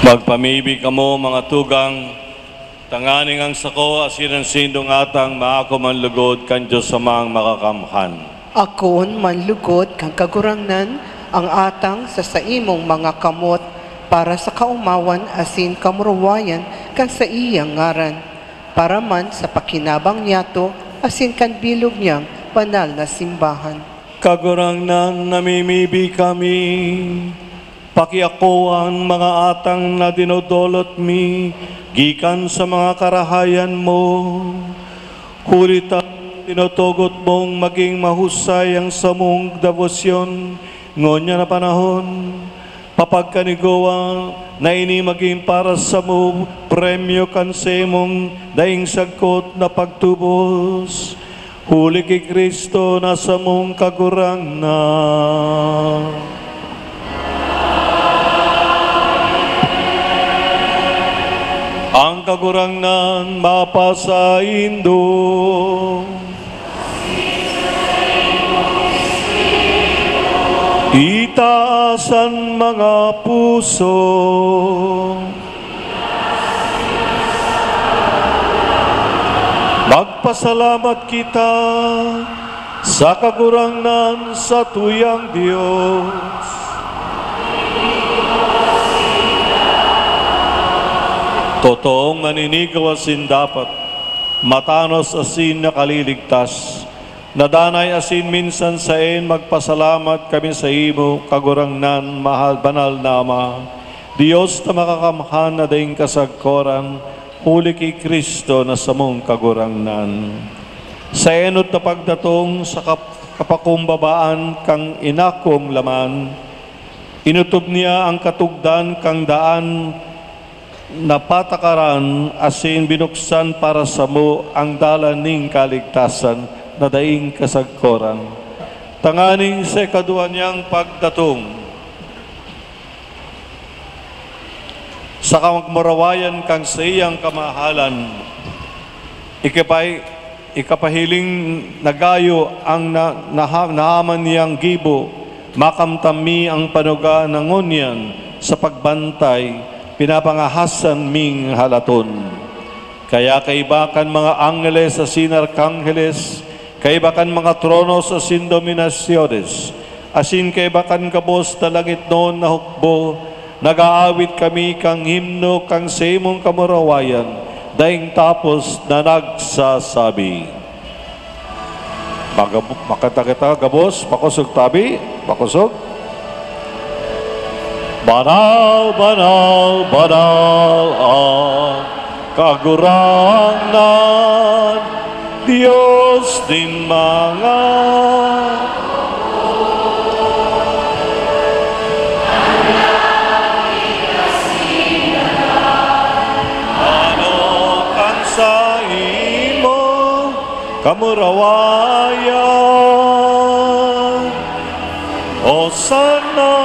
Speaker 2: Magpamibig kamo mga tugang, tanganing ang sako asinan sindong atang maako manlugod kan Diyos samang makakamhan.
Speaker 1: Akon manlugod kang kagurangnan ang atang sa imong mga kamot para sa kaumawan asin kamurawayan kang sa iyang ngaran. Para man sa pakinabang niyato asin kan bilog niyang banal na simbahan.
Speaker 2: Kagurangnan namimibi kami, pakiako ang mga atang na dinodolot mi, gikan sa mga karahayan mo. Hulita tinutugot mong maging mahusay ang samong devosyon, ngonya na panahon, papagkanigawa na ini maging para sa mo premyo kansemong daing sagkot na pagtubos. Huli kay Kristo na sa mong kagurangnan. Ang kagurangnan mapasaindo. Itaasan mga puso. Magpasalamat kita sa kagurangnan sa tuyang Diyos. Totoong maninigaw asin dapat, matanos asin nakaliligtas, nadanay asin minsan sain magpasalamat kami sa imo, kagurangnan, mahal banal na Ama, Diyos na makakamhan na daing kasagkoran, huli kay Kristo na samong kagurangnan. Sa enot na pagdatong sa kapakumbabaan kang inakong laman, inutob niya ang katugdan kang daan na patakaran asin binuksan para sa mo ang dalaning kaligtasan na daing kasagkoran. Tanganing sa ikaduan niyang pagdatong sa kamagmurawayan kang sa iyang kamahalan, ikapahiling nagayo ang nahaman niyang gibo, makamtami ang panuga ng ngunyan sa pagbantay, pinapangahasan ming halaton. Kaya kaibakan mga angeles sa sinarkangheles, kaibakan mga trono sa sindominasyones, asin kaibakan kabos na langit noon na hukbo, nag-aawit kami kang himno kang sa imong kamurawayan, daing tapos na nagsasabi. Makanta kita gabos, pakusog tabi, pakusog. Banal, banal, banal ang kagurangnan, Diyos din mga ano kang sa imo kamurawayan, o sana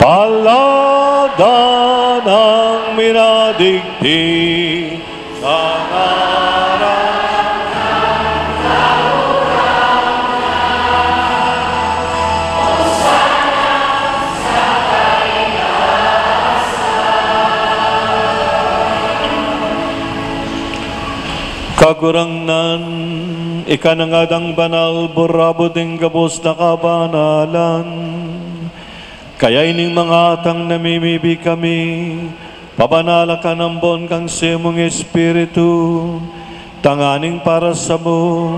Speaker 2: palada ng minadigdig sa ngaran kagurangnan, ikanangadang banal, burabo ding gabos na kabanalan. Kaya ining mga atang namimibi kami, pabanala ka ng bon kang semong Espiritu, tanganing para sa mo,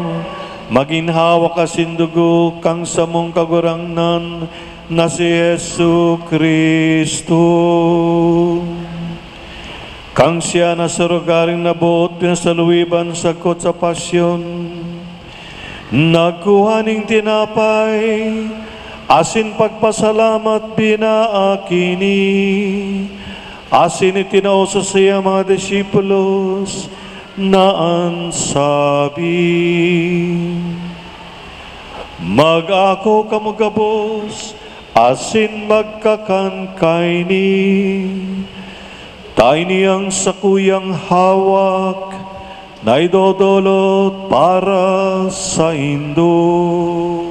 Speaker 2: maginhawa ka sindugo kang samong kagurangnan na si Jesu Kristo. Kang siya na sarugaring nabuot, pinasaluiban sakot sa pasyon, nagkuhaning tinapay, asin pagpasalamat binaakini, asin itinauso siya mga disipulos na ansabi, mag-ako kamugabos, asin magkakankayni, tayo niyang sakuyang hawak, na idodolot para sa Indo.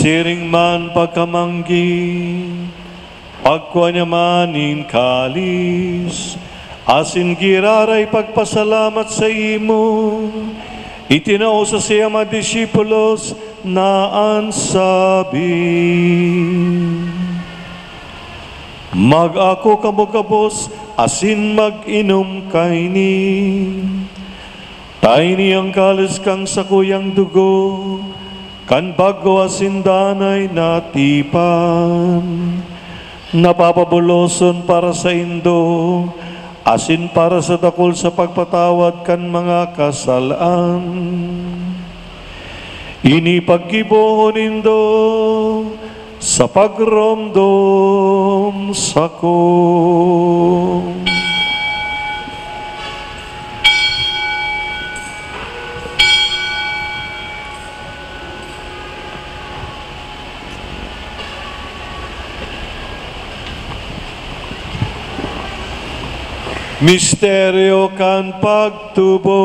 Speaker 2: siring man pagkamanggi, pagkuanyamanin kalis, asin giraray pagpasalamat sa imo, itinao sa siya mga disipulos na ansabi. Mag-ako kamugabos, asin mag-inom kaini. Taini ang kalis kang sakuyang dugo, kan bago asin danay natipan. Napapabuloson para sa indo, asin para sa dakol sa pagpatawad kan mga kasalaan. Ini paggibohon indo sa pagromdom sako. Misteryo kan pagtubo.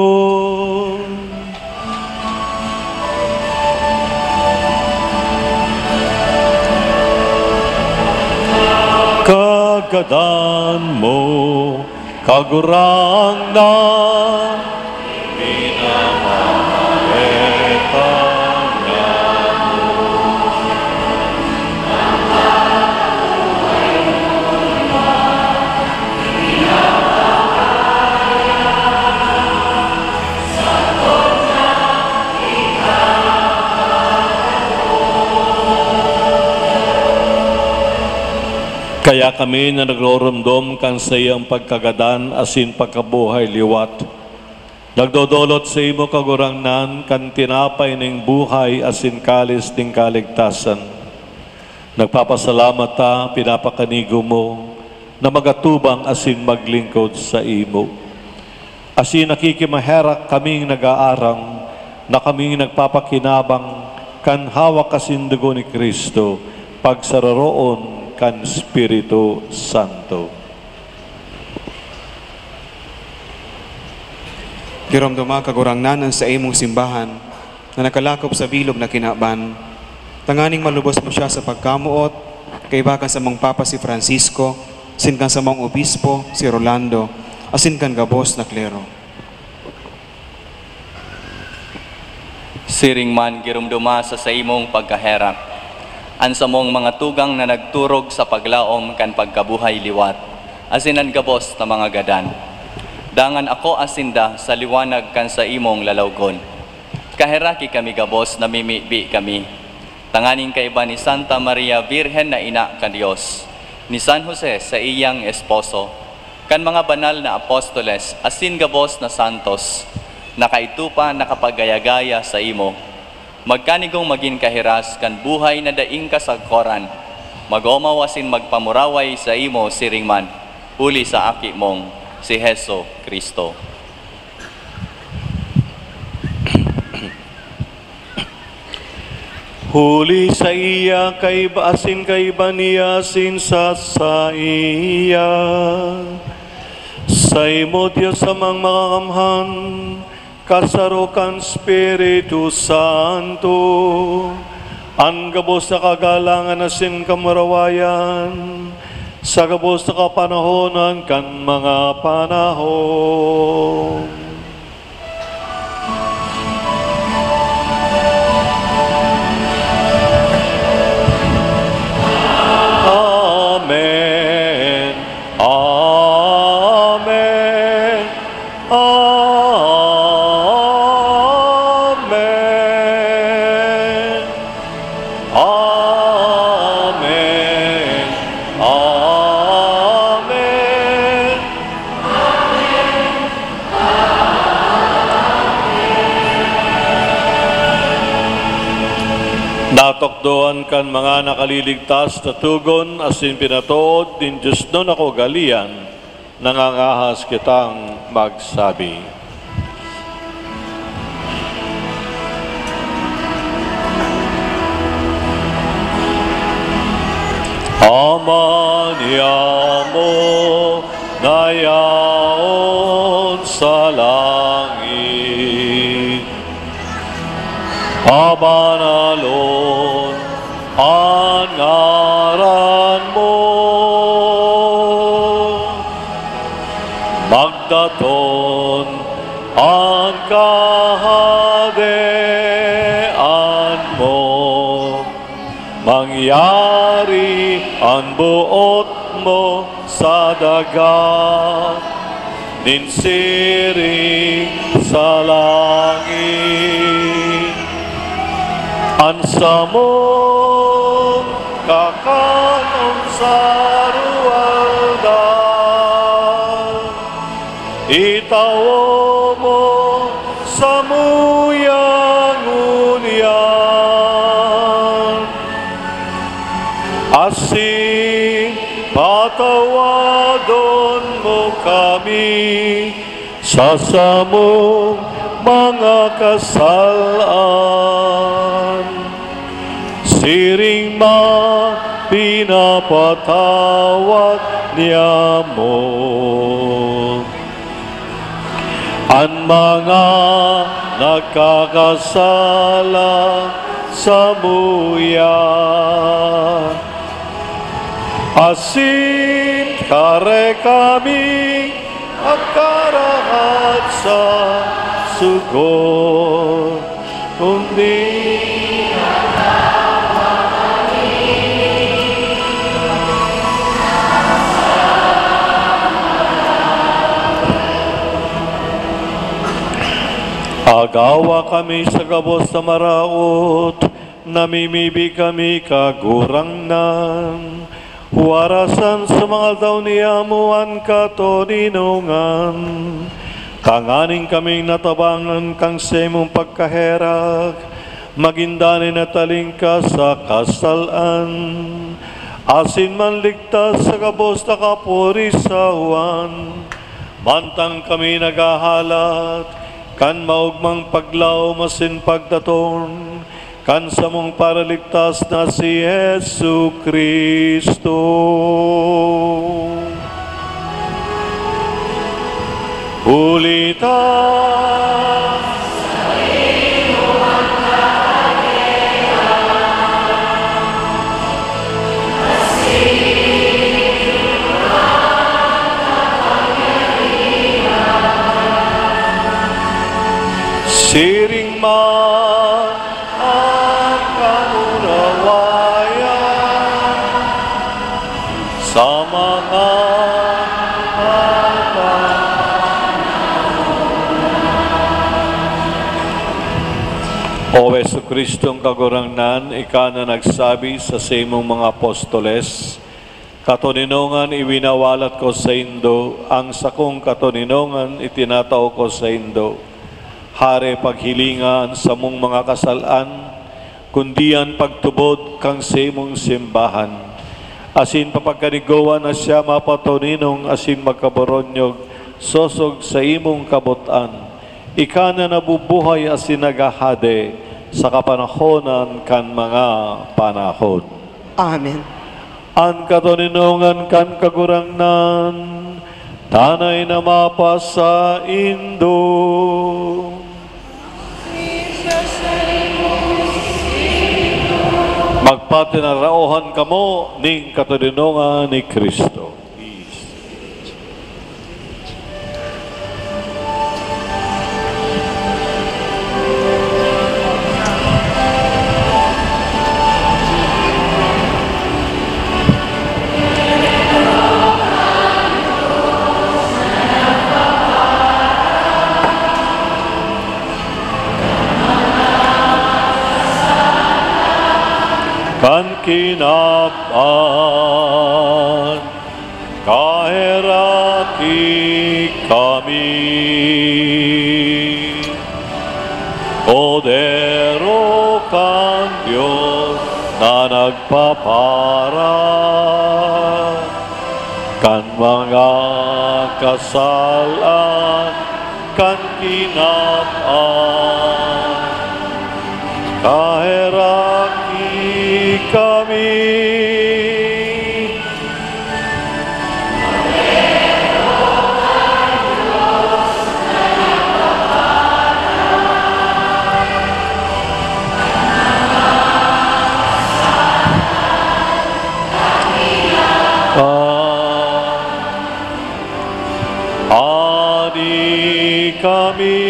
Speaker 2: Kagadan mo, kagurang na minamahetan niya mo. Kaya kami na nagroromdom kan sa iyang pagkagadan asin pagkabuhay liwat. Nagdodolot sa imo kagurangnan kan tinapay ning buhay asin kalis ning kaligtasan. Nagpapasalamat ta, pinapakanigo mo na magatubang asin maglingkod sa imo. Asin nakikimaherak kaming nag-aarang na kaming nagpapakinabang kan hawak asin dugo ni Kristo pagsararoon kan Espiritu Santo.
Speaker 6: Giramdama kagurangnanan sa imong simbahan na nakalakop sa bilog na kinaban. Tanganing malubos mo siya sa pagkamuot, kay bakan sa mong Papa si Francisco, sin kan sa mong Obispo si Rolando, asin kan gabos na klero.
Speaker 7: Siring man giramdama sa imong pagkaherak, ansa mong mga tugang na nagturog sa paglaom kan pagkabuhay liwat, asin ang gabos na mga gadan. Dangan ako asinda sa liwanag kan sa imong lalawgon. Kaheraki kami gabos na mimibi kami. Tanganing kaiba ni Santa Maria Virgen na ina kan Dios, ni San Jose sa iyang esposo, kan mga banal na apostoles, asin gabos na santos, nakaitupa nakapagayagaya sa imo. Magkanigong maging kahiras kan buhay na daing kasagkoran, magomawasin magpamuraway sa imo siringman, huli sa aki mong si Heso Kristo.
Speaker 2: Huli sa iya kay baasin kay baniyasin sa iya. Sa imo Diyos amang makakamhan, kasarukan Espiritu Santo, ang gabos na kagalangan asin kamarawayan, sa gabos na kapanahonan kan mga panahon. Amen. Amen. Amen. Amen. Amen. Natokdoan kan mga nakaliligtas na tugon asin pinatuod din Diyos nun ako galian, nangangahas kitang magsabi. Ama niya mo na yaon sa langit, Ama nalon magdaton ang kaharian mo, mangyari ang buot mo sa dagat, ninsiring sa langit. Ansa mo kakanon sa ruwaldan, itawo mo sa muyangunyan, asin patawadon mo kami sa samong mga kasalan, siring pinapatawad niya mo. Ang mga nagkakasala sa muya, asin kare kami at karahat sa sugod, kundi agawa kami sa gabos sa maraot, namimibi kami kagurangnan, huwarasan sa mga daw niyamuan katoninungan, kanganing kaming natabangan kang semong pagkaherag, magindanin at talingka sa kasalan, asin man ligtas sa gabos na kapurisawan, mantang kami nagahalat, kan maugmang paglaw masin pagdaton, kan samong paraligtas na si Jesu Kristo. Ulitan sa iyong siring man ang kamunawayan sa mga O Yesu Kristong kagurangnan, ika na nagsabi sa simong mga apostoles, katoninongan iwinawalat ko sa Indo, ang sakong katoninongan itinatao ko sa Indo. Hare paghilingan sa mong mga kasalan, kundian pagtubod kang simong simbahan. Asin papagkanigawa na siya mapatoninong asin magkaboronyog, sosog sa imong kabutan. Ika na nabubuhay asin nagahade sa kapanahonan kan mga panahon.
Speaker 1: Amen.
Speaker 2: Ang katoninongan kan kagurangnan, tanay na mapas sa Indo. Magpatinaraohan kamo ning katoninongan ni Kristo. Kan kinapan, kaheraki kami, Kodero kan Diyos na nagpapara, kan mga kasalan, kan kinapan, kaheraki kami. Pagpapahari kami.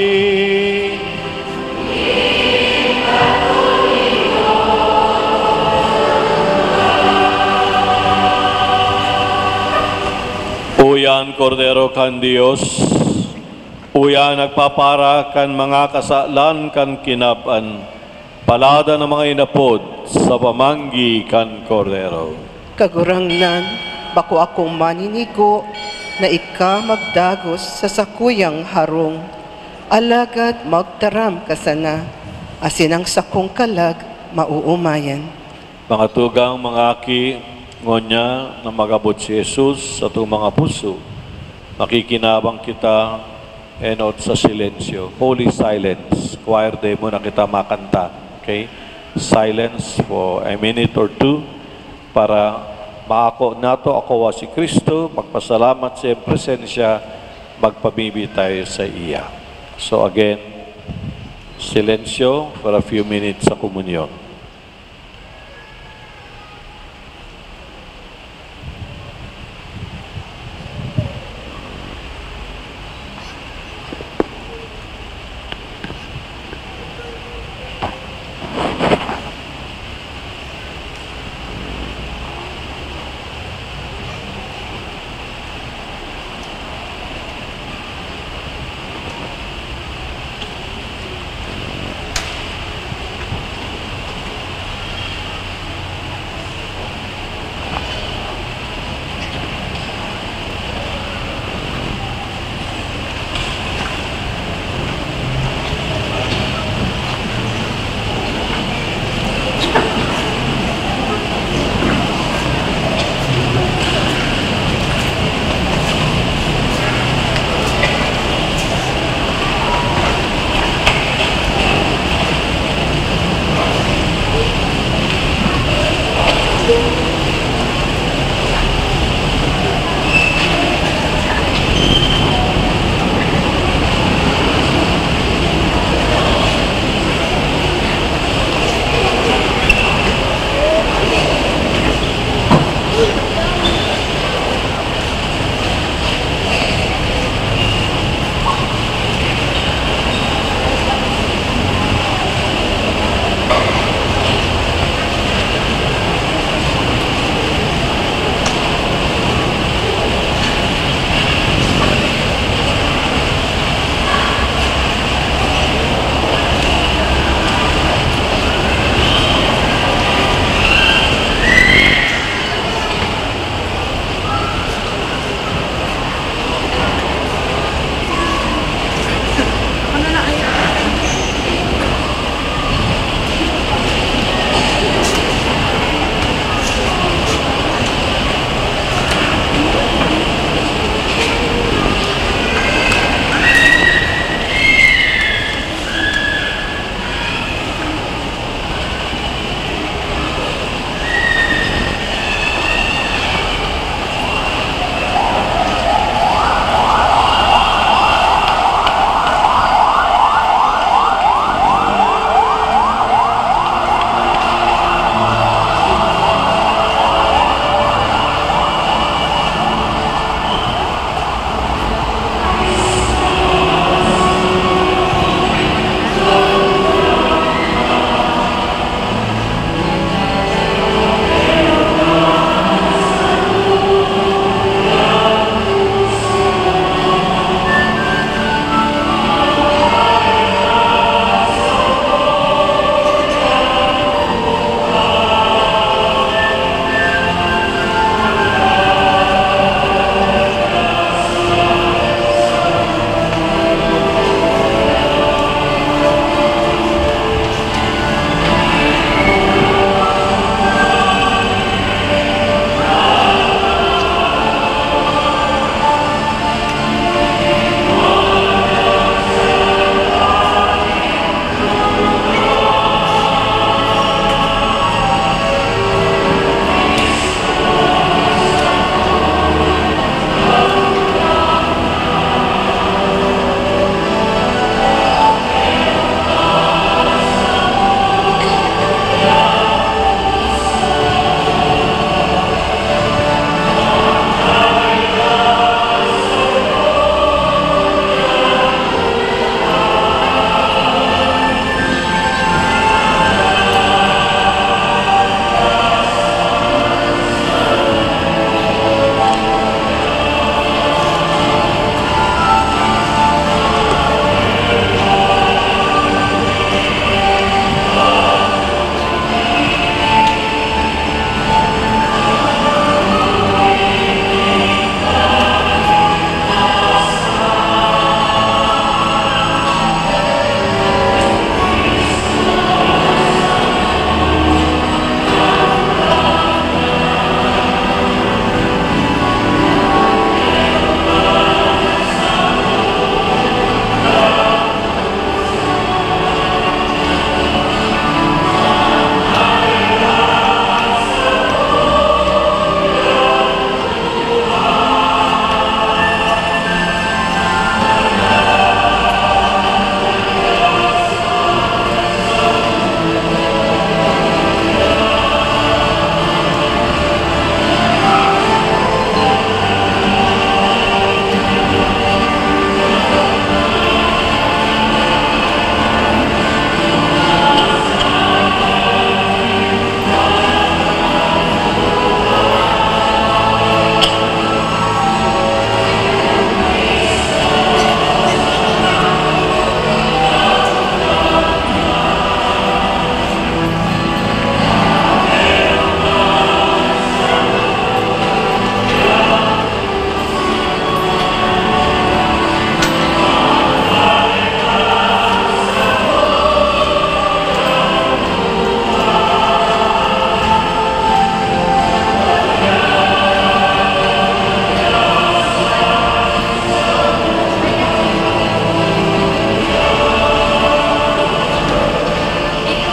Speaker 2: Uyan Cordero kan Dios, uyan nagpapara kan mga kasalan kan kinaban, palada ng mga inapod sa pamanggi kan Cordero.
Speaker 1: Kagurangnan, bako akong maninigo na ika magdagos sa sakuyang harong. Alagad magtaram ka sana, asin ang sakong kalag mauumayan.
Speaker 2: Mga tugang mga aki, ngonya na magabot si Jesus sa itong mga puso, makikinabang kita enot sa silensyo. Holy silence. Choir day mo na kita makanta. Okay? Silence for a minute or two para maako nato ako wa si Kristo, magpasalamat sa iyang presensya, magpabibi tayo sa iya. So again, silensyo for a few minutes sa komunyon.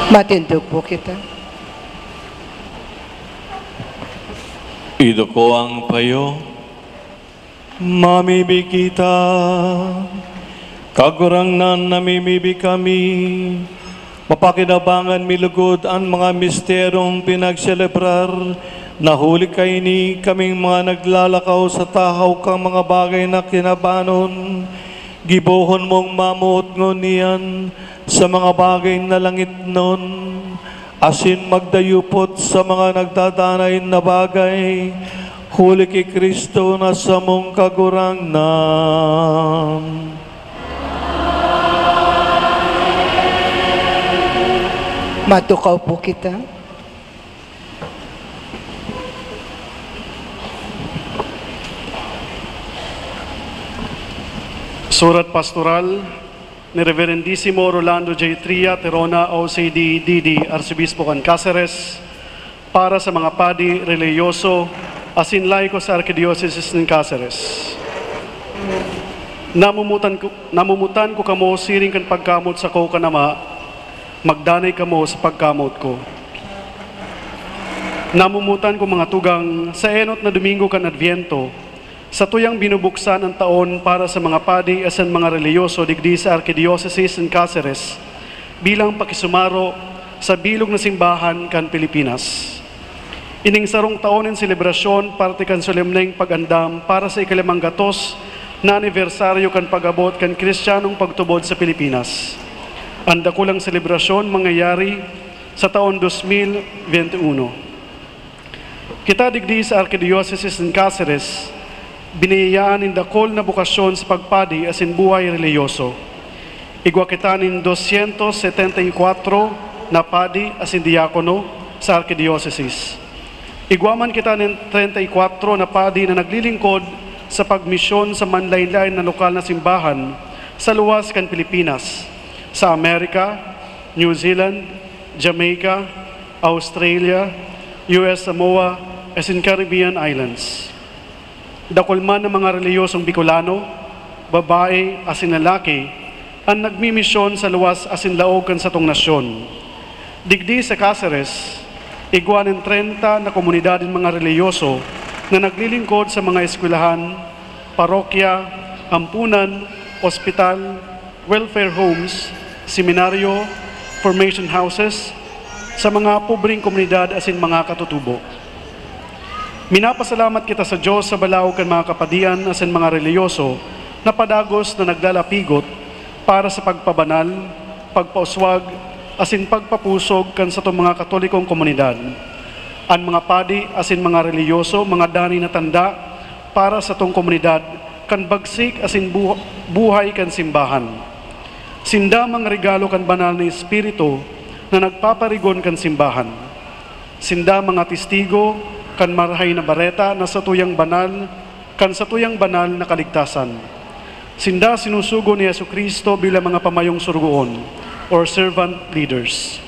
Speaker 1: Matindog po kita.
Speaker 2: Ido ko ang payo, mamibig kita, kagurangnan namimibig kami, mapakinabangan milugod ang mga misterong pinagselebrar, nahuli kay ni kaming mga naglalakaw sa tahaw kang mga bagay na kinabanon, gibohon mong mamuot ngonian sa mga bagay na langit nun, asin magdayupot sa mga nagdadanay na bagay, huli kay Kristo na sa mong kagurangnan.
Speaker 1: Matukaw po kita.
Speaker 5: Surat Pastoral ni Reverendissimo Rolando J. Tria, Terona, OCD, DD, Arcibispo Can Cáceres, para sa mga padi, religyoso, asin laiko sa Arkidiocese ng Cáceres. Namumutan ko kamo siring kan pagkamot sa ko kanama, magdanay kamo sa pagkamot ko. Namumutan ko mga tugang sa enot na Domingo kan Adviento, sa tuyang binubuksan ang taon para sa mga padi asan mga religyoso digdi sa Arkidiocese ng Cáceres bilang pakisumaro sa bilog na simbahan kan Pilipinas. Ining sarong taon ng selebrasyon parte kan solemneng pag-andam para sa ika-500 na anibersaryo kan pag-abot kan Kristiyanong pagtubod sa Pilipinas. Ang dakulang selebrasyon mangyayari sa taon 2021. Kita digdi sa Arkidiocese ng Cáceres, biniyayaan in dakol na bukasyon sa pagpadi asin buhay religyoso. Igwa kita nin 274 na padi asin diakono sa Arkidiocese. Igwaman kita nin 34 na padi na naglilingkod sa pagmisyon sa manlain-lain na lokal na simbahan sa luwas kan Pilipinas, sa Amerika, New Zealand, Jamaica, Australia, US Samoa, asin Caribbean Islands. Dakulman ng mga reliyosong Bicolano, babae asin lalaki, ang nagmimisyon sa luwas asin laog kan sa tong nasyon. Digdi sa Cáceres, igwa ng 30 na komunidad ng mga reliyoso na naglilingkod sa mga eskwelahan, parokya, ampunan, ospital, welfare homes, seminaryo, formation houses, sa mga pobreng komunidad asin mga katutubo. Minapasalamat kita sa Diyos sa balaw kan mga kapadian asin mga reliyoso na padagos na naglalapigot para sa pagpabanal, pagpauswag, asin pagpapusog kan sa itong mga katolikong komunidad. Ang mga padi asin mga reliyoso, mga dani na tanda para sa itong komunidad kan bagsik asin buhay kan simbahan. Sindamang regalo kan banal na Espiritu na nagpaparigon kan simbahan. Sinda mga testigo kan marahay na bareta na sa tuyang banal na kaligtasan. Sinda sinusugo ni Jesucristo bilang mga pamayong surugoon or servant leaders.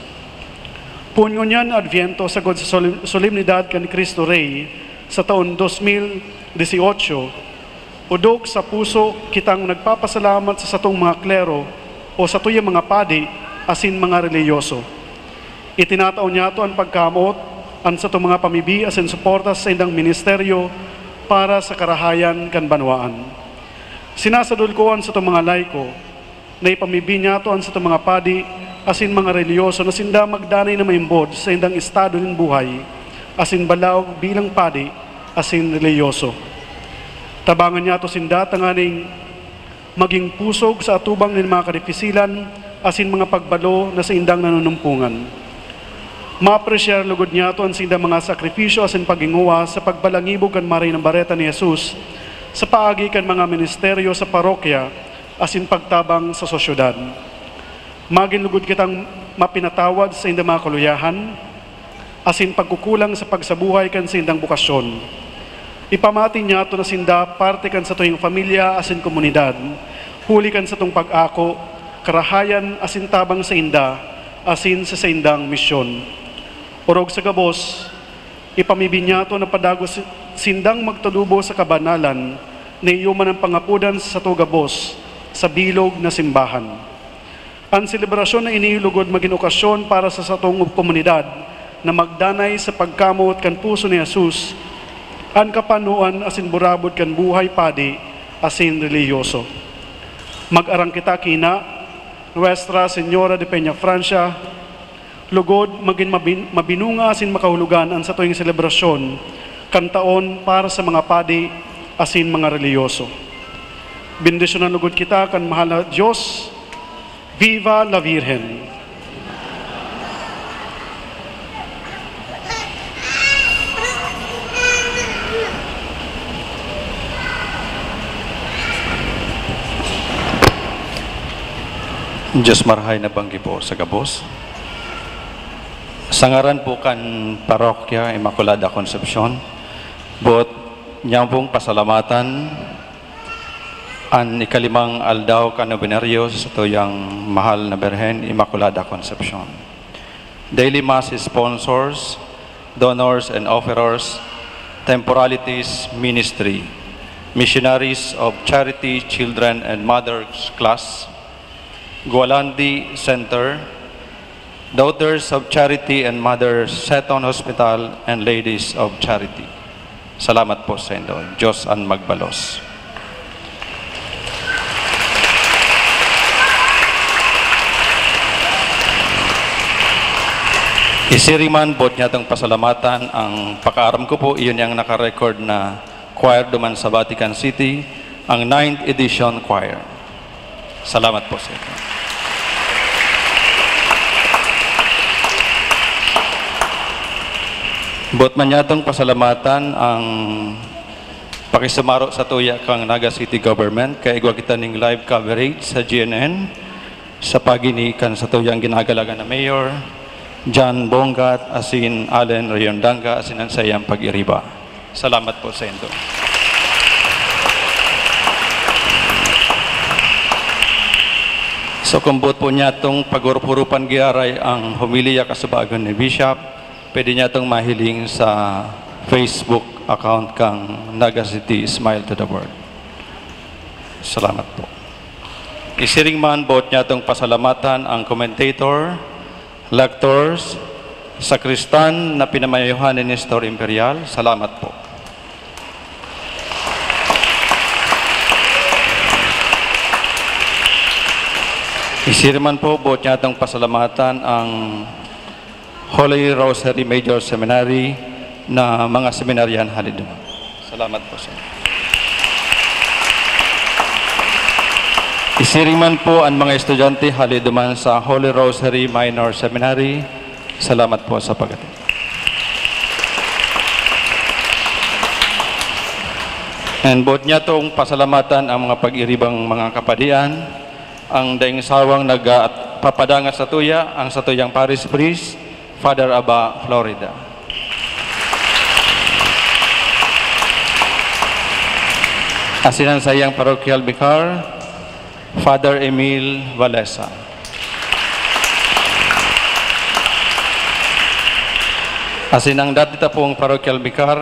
Speaker 5: Punyo niyan Adviento sagod sa solemnidad kan Cristo Rey sa taon 2018, udok sa puso kitang nagpapasalamat sa satong mga klero o sa tuyang mga padi asin mga reliyoso. Itinataon niya ito ang pagkamot ang sa itong mga pamibi asin suporta sa indang ministeryo para sa karahayan kan banwaan. Sinasadul ko sa itong mga laiko na ipamibi niya ito ang sa itong mga padi asin mga reliyoso na sinda magdanay na maimbod sa indang estado ng buhay asin balaw bilang padi asin reliyoso. Tabangan niya ito sinda tanganing maging pusog sa atubang ng mga kadipisilan asin mga pagbalo na sa indang nanunumpungan. Maapresyar lugod niya ito ang sinda mga sakripisyo asin paginguwa sa pagbalangibog kan maray ng bareta ni Jesus sa paagi kan mga ministeryo sa parokya asin pagtabang sa sosyudad. Maging lugod kitang mapinatawad sa indang mga kaluyahan asin pagkukulang sa pagsabuhay kan sa indang bukasyon. Ipamatin niya ito na sinda parte kan sa tuyong pamilya asin komunidad, huli kan sa tong pag-ako, karahayan asin tabang sa inda asin sa indang misyon. Orog sa gabos, ipamibin niya ito na padagos sindang magtalubo sa kabanalan na iyuman ang pangapudan sa to gabos sa bilog na simbahan. Ang selebrasyon na inihilugod maging okasyon para sa satong komunidad na magdanay sa pagkamot kan puso ni Jesus, ang kapanuan asin burabod kan buhay padi asin reliyoso. Mag-arang kita kina, Nuestra Señora de Peña Francia, lugod maging mabinunga asin makahulugan ang sa tuwing selebrasyon kan taon para sa mga padi asin mga reliyoso. Bendisyonan lugod kita kan mahal na Diyos. Viva la Virgen!
Speaker 8: Diyos marahay na banggi po sa gabos. Sangaran po kan Parokya Immaculada Concepcion, buot niyang pong pasalamatan ang ikalimang aldaw kanobinaryo sa tuyang mahal na Berhen Immaculada Concepcion. Daily Mass sponsors, donors and offerers, temporalities ministry, missionaries of Charity Children and Mothers Class, Gualandi Center, Daughters of Charity and Mothers Seton Hospital, and Ladies of Charity. Salamat po sa inyo. Diyos ang magbalos. Isiriman bot niya itong pasalamatan. Ang pakaaram ko po, iyon yung nakarecord na choir duman sa Vatican City, ang 9th edition choir. Salamat po sa inyo. Bot man niya itong pasalamatan ang pakisumaro sa tuya kang Naga City Government, kaya igwa kita ning live coverage sa GNN sa paginikan sa tuyang ginagalaga na Mayor John Bongat, asin Allen Rayondanga, asin ang sayang pag-iriba. Salamat po sa inyo. So kumbot po niya itong pag-urupurupan giaray ang humiliya kasubagan ni Bishop, pwede niya itong mahiling sa Facebook account kang Naga City Smile to the World. Salamat po. Isiring man bot niya itong pasalamatan ang commentator, lectors, sakristan na pinamayuhan ni Nestor Imperial. Salamat po. Isirman po, buot niya itong pasalamatan ang Holy Rosary Major Seminary na mga seminaryan halid. Salamat po sa inyo. Isiriman po ang mga estudyante haliduman sa Holy Rosary Minor Seminary. Salamat po sa pag-attend. And buot niya itong pasalamatan ang mga pag-iribang mga kapadian, ang daing sawang nagpapadangat sa tuya, ang sa tuyang Parish Priest, Father Aba, Florida. Asinan sayang Parochial Vicar, Father Emil Valesa. Asinang dati pong Parochial Vicar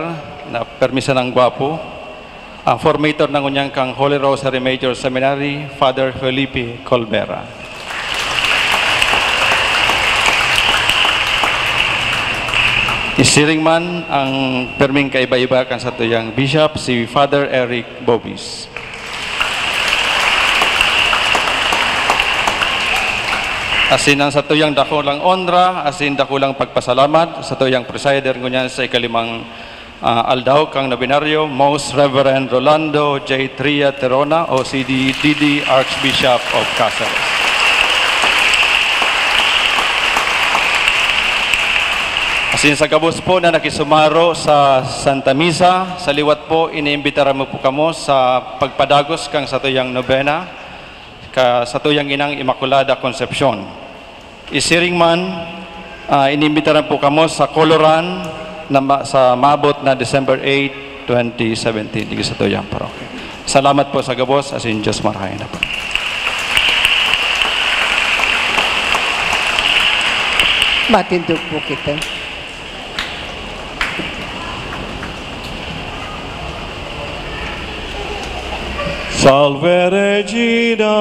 Speaker 8: na permisa ng gwapo, ang formator ng unyang kang Holy Rosary Major Seminary, Father Felipe Colbera. Isiring man ang perming kaiba-iba kan sa tuyang Bishop, si Father Eric Bobis. Asin ang sa tuyang dakulang onra, asin dakulang pagpasalamat sa tuyang presider ngunyan sa ikalimang aldaw kang nobinaryo, Most Reverend Rolando J. Tria Terona, o CDD Archbishop of Cáceres. Asin sa gabos po na nakisumaro sa Santa Misa, sa liwat po, iniimbitara mo po kamo sa pagpadagos kang sa tuyang nobena, sa tuyang inang Immaculada Concepcion. Isiring man, inimbitaran po kamo sa Coloran na sa mabot na December 8, 2017. Dito sa tuyang parokya. Salamat po sa gabos, asin Diyos marahay na po.
Speaker 1: Matindog po kita.
Speaker 2: Salve Regina.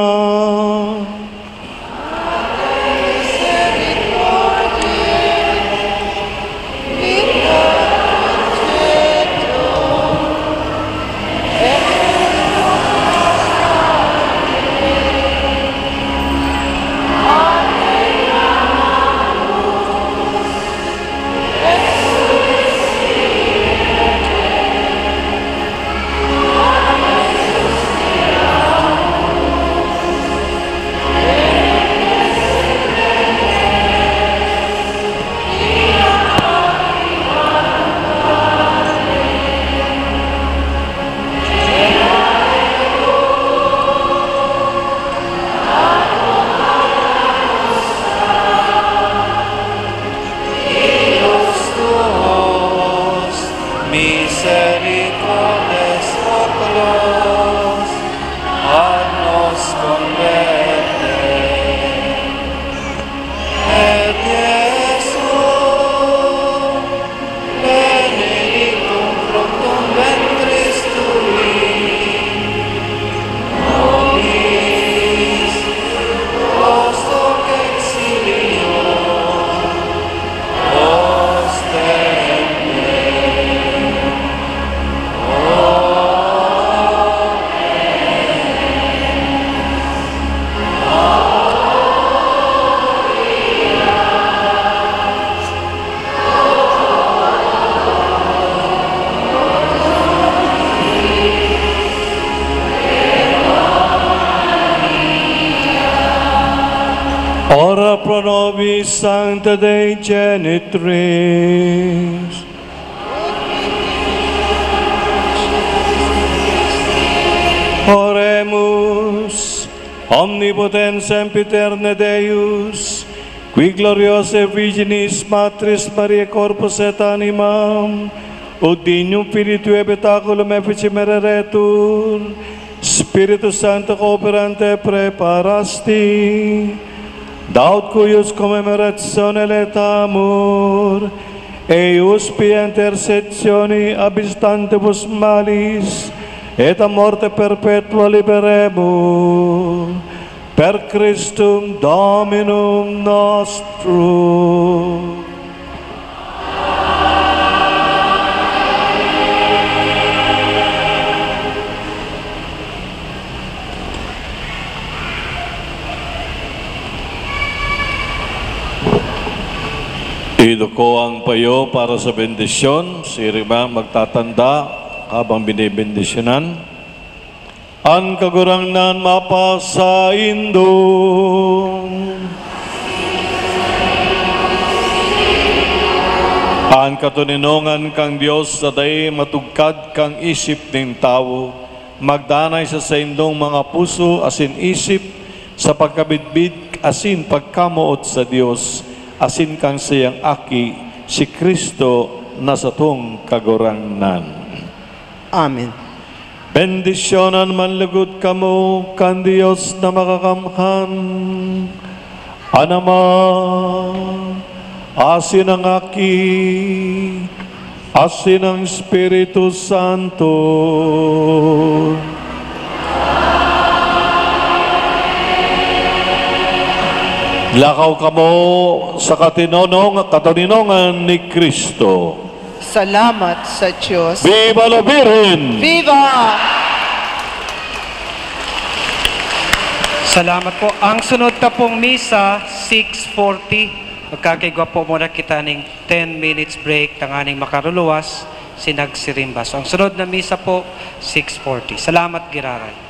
Speaker 2: Ora pro nobis Sancta Dei Genitrix. Oremus, omnipotens sempiterne Deus, qui gloriose Virginis Matris Maria Corpus et Animam, ut dignum Filii Habitaculum effici mereretur, Spiritus Sancto cooperante preparasti, daut cuius commemoratione letamur, eius pia intercessioni abstantibus malis, et a morte perpetua liberemur, per Christum Dominum nostrum. Iduko ang payo para sa bendisyon. Si Rima magtatanda habang binibendisyonan. Ang kagurangnan mapa sa indong. Ang katuninongan kang Diyos sa day matugkad kang isip ng tao, magdanay sa indong mga puso asin isip sa pagkabidbid asin pagkamuot sa Diyos, asin kang siyang aki, si Kristo na sa tong kagurangnan.
Speaker 1: Amen.
Speaker 2: Bendisyonan manlugod kamo kan Diyos na makakamhan, Anama, asin ang aki, asin ang Espiritu Santo. Lakaw kamo sa katuninongan ni Kristo.
Speaker 1: Salamat sa Diyos.
Speaker 2: Viva la Virgen!
Speaker 1: Viva!
Speaker 9: Salamat po. Ang sunod na pong misa, 6:40. Magkakigwa po muna kita ng 10 minutes break tanganing makaruluwas, sinagsirimba. So ang sunod na misa po, 6:40. Salamat, Giraray.